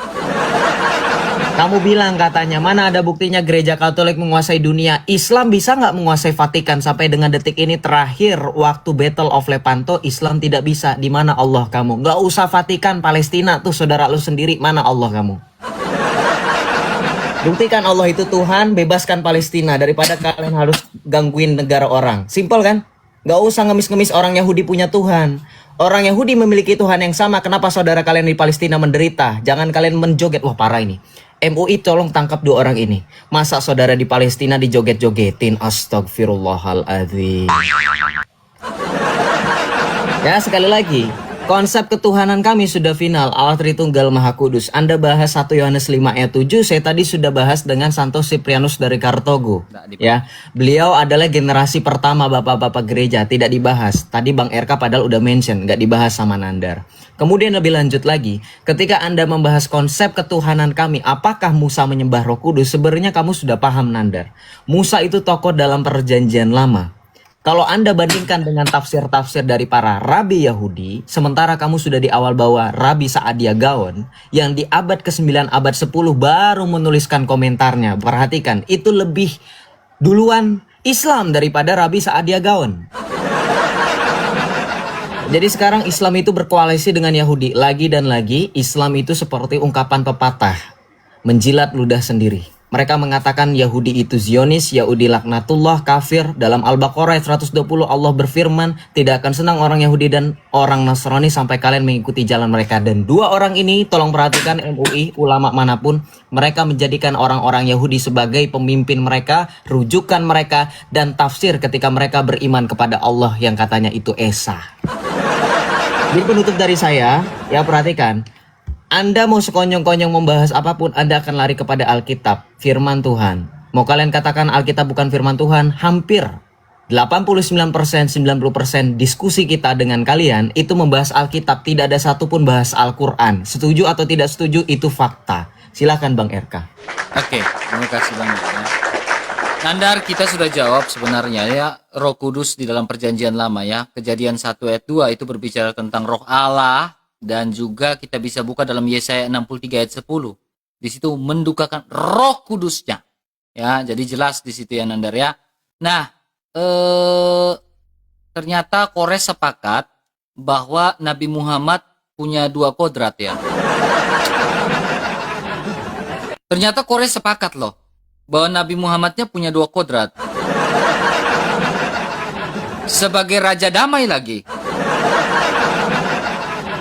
Kamu bilang katanya, mana ada buktinya gereja Katolik menguasai dunia? Islam bisa nggak menguasai Vatikan? Sampai dengan detik ini terakhir waktu Battle of Lepanto, Islam tidak bisa. Di mana Allah kamu? Nggak usah Vatikan, Palestina tuh saudara lu sendiri. Mana Allah kamu? Buktikan Allah itu Tuhan, bebaskan Palestina daripada kalian harus gangguin negara orang. Simpel kan? Nggak usah ngemis-ngemis orang Yahudi punya Tuhan. Orang Yahudi memiliki Tuhan yang sama. Kenapa saudara kalian di Palestina menderita? Jangan kalian menjoget. Wah parah ini. MUI tolong tangkap 2 orang ini. Masa saudara di Palestina dijoget-jogetin? Astagfirullahaladzim. Ya sekali lagi, konsep ketuhanan kami sudah final. Allah Tritunggal Maha Kudus. Anda bahas 1 Yohanes 5 ayat 7. Saya tadi sudah bahas dengan Santo Siprianus dari Kartogo. Ya, beliau adalah generasi pertama bapak-bapak gereja. Tidak dibahas. Tadi Bang RK padahal udah mention, nggak dibahas sama Nandar. Kemudian lebih lanjut lagi, ketika Anda membahas konsep ketuhanan kami, apakah Musa menyembah Roh Kudus? Sebenarnya kamu sudah paham Nandar. Musa itu tokoh dalam perjanjian lama. Kalau Anda bandingkan dengan tafsir-tafsir dari para rabi Yahudi, sementara kamu sudah di awal bawa Rabi Saadia Gaon, yang di abad ke-9, abad 10 baru menuliskan komentarnya. Perhatikan, itu lebih duluan Islam daripada Rabi Saadia Gaon. Jadi sekarang Islam itu berkoalisi dengan Yahudi. Lagi dan lagi, Islam itu seperti ungkapan pepatah, menjilat ludah sendiri. Mereka mengatakan Yahudi itu Zionis, Yahudi laknatullah, kafir. Dalam Al-Baqarah ayat 120 Allah berfirman, tidak akan senang orang Yahudi dan orang Nasrani sampai kalian mengikuti jalan mereka. Dan 2 orang ini, tolong perhatikan MUI, ulama manapun, mereka menjadikan orang-orang Yahudi sebagai pemimpin mereka, rujukan mereka, dan tafsir ketika mereka beriman kepada Allah yang katanya itu Esa. Jadi penutup dari saya, ya perhatikan. Anda mau sekonyong-konyong membahas apapun, Anda akan lari kepada Alkitab, firman Tuhan. Mau kalian katakan Alkitab bukan firman Tuhan, hampir 89%, 90% diskusi kita dengan kalian itu membahas Alkitab. Tidak ada satupun bahas Al-Quran. Setuju atau tidak setuju, itu fakta. Silakan Bang RK. Oke, terima kasih banyak ya. Nandar, kita sudah jawab sebenarnya ya, Roh Kudus di dalam perjanjian lama ya. Kejadian 1 ayat 2 itu berbicara tentang Roh Allah. Dan juga kita bisa buka dalam Yesaya 63 ayat 10. Di situ mendukakan Roh Kudusnya. Ya, jadi jelas di situ ya Nandar ya. Nah, ternyata Kores sepakat bahwa Nabi Muhammad punya 2 kodrat ya. Ternyata Kores sepakat loh bahwa Nabi Muhammadnya punya 2 kodrat. Sebagai Raja Damai lagi.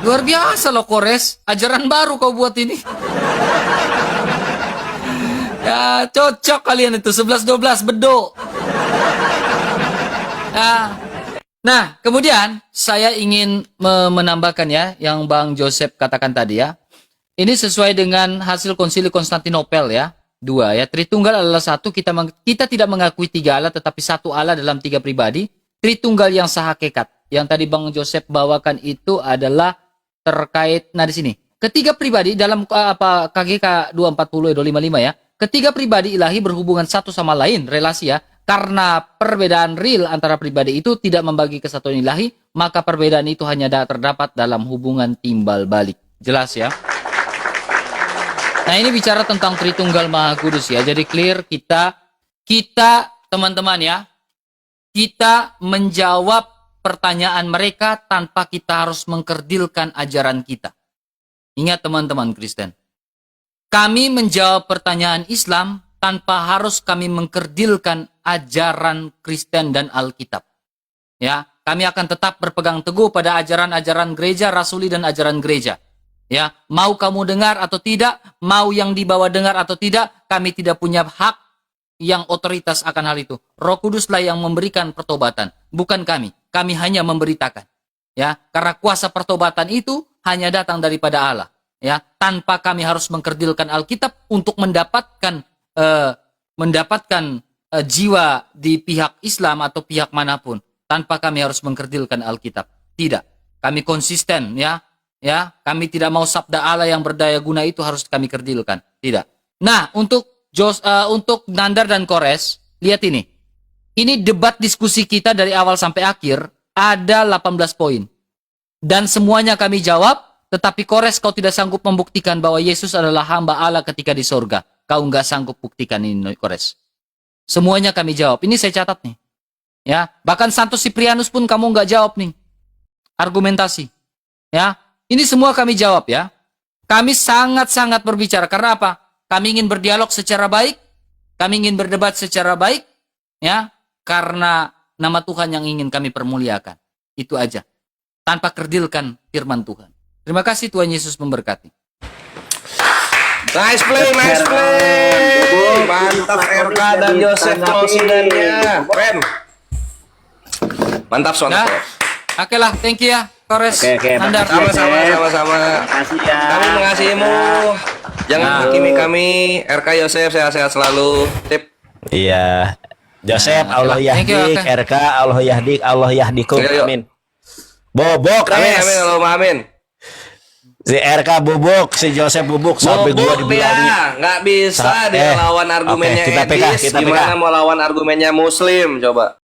Luar biasa loh Kores, ajaran baru kau buat ini. Ya cocok kalian itu, 11-12 bedo. Nah, kemudian saya ingin menambahkan ya, yang Bang Joseph katakan tadi ya. Ini sesuai dengan hasil konsili Konstantinopel ya. 2 ya, Tritunggal adalah 1, kita tidak mengakui 3 Allah, tetapi 1 Allah dalam 3 pribadi. Tritunggal yang sehakikat. Yang tadi Bang Joseph bawakan itu adalah terkait, nah di sini ketiga pribadi dalam KGK 240 255 ya, ketiga pribadi ilahi berhubungan satu sama lain, relasi ya, karena perbedaan real antara pribadi itu tidak membagi kesatuan ilahi, maka perbedaan itu hanya terdapat dalam hubungan timbal balik. Jelas ya. Nah ini bicara tentang Tritunggal Maha Kudus ya, jadi clear kita teman-teman ya, kita menjawab pertanyaan mereka tanpa kita harus mengkerdilkan ajaran kita. Ingat teman-teman Kristen. Kami menjawab pertanyaan Islam tanpa harus kami mengkerdilkan ajaran Kristen dan Alkitab. Ya, kami akan tetap berpegang teguh pada ajaran-ajaran gereja, rasuli dan ajaran gereja. Ya, mau kamu dengar atau tidak, mau yang dibawa dengar atau tidak, kami tidak punya hak yang otoritas akan hal itu. Roh Kuduslah yang memberikan pertobatan, bukan kami. Kami hanya memberitakan. Ya, karena kuasa pertobatan itu hanya datang daripada Allah. Ya, tanpa kami harus mengkerdilkan Alkitab untuk mendapatkan jiwa di pihak Islam atau pihak manapun. tanpa kami harus mengkerdilkan Alkitab. Tidak. Kami konsisten ya. Ya, kami tidak mau sabda Allah yang berdaya guna itu harus kami kerdilkan. Tidak. Nah, untuk Nandar dan Kores, lihat ini. Ini debat diskusi kita dari awal sampai akhir ada 18 poin. Dan semuanya kami jawab, tetapi Kores kau tidak sanggup membuktikan bahwa Yesus adalah hamba Allah ketika di sorga. Kau nggak sanggup buktikan ini, Kores. Semuanya kami jawab. Ini saya catat nih. Ya, bahkan Santos Siprianus pun kamu nggak jawab nih. Argumentasi. Ya, ini semua kami jawab ya. Kami sangat-sangat berbicara. Karena apa? Kami ingin berdialog secara baik. Kami ingin berdebat secara baik. Ya, karena nama Tuhan yang ingin kami permuliakan. Itu aja. Tanpa kerdilkan firman Tuhan. Terima kasih, Tuhan Yesus memberkati. Nice play. Mantap RK dan Joseph closingannya. Keren. Mantap Ya. soalnya. Oke lah, thank you ya, Kores. Oke, Nandar. Sama-sama. Makasih ya. Kami mengasihimu. Jangan hakimi kami. RK Yosef sehat-sehat selalu. Tip. Iya. Joseph, Nah, Allah oke lah. Thank you, yahdik, oke. RK, Allah yahdikum. Yuk. Amin. Bobok, Amin. Res. Allahumma amin. Si RK bubuk, si Joseph bubuk sampai gua Bobok dibilangin. dia, nggak bisa dia lawan argumennya Oke, kita PK, Edis. kita PK. Gimana mau lawan argumennya Muslim? Coba.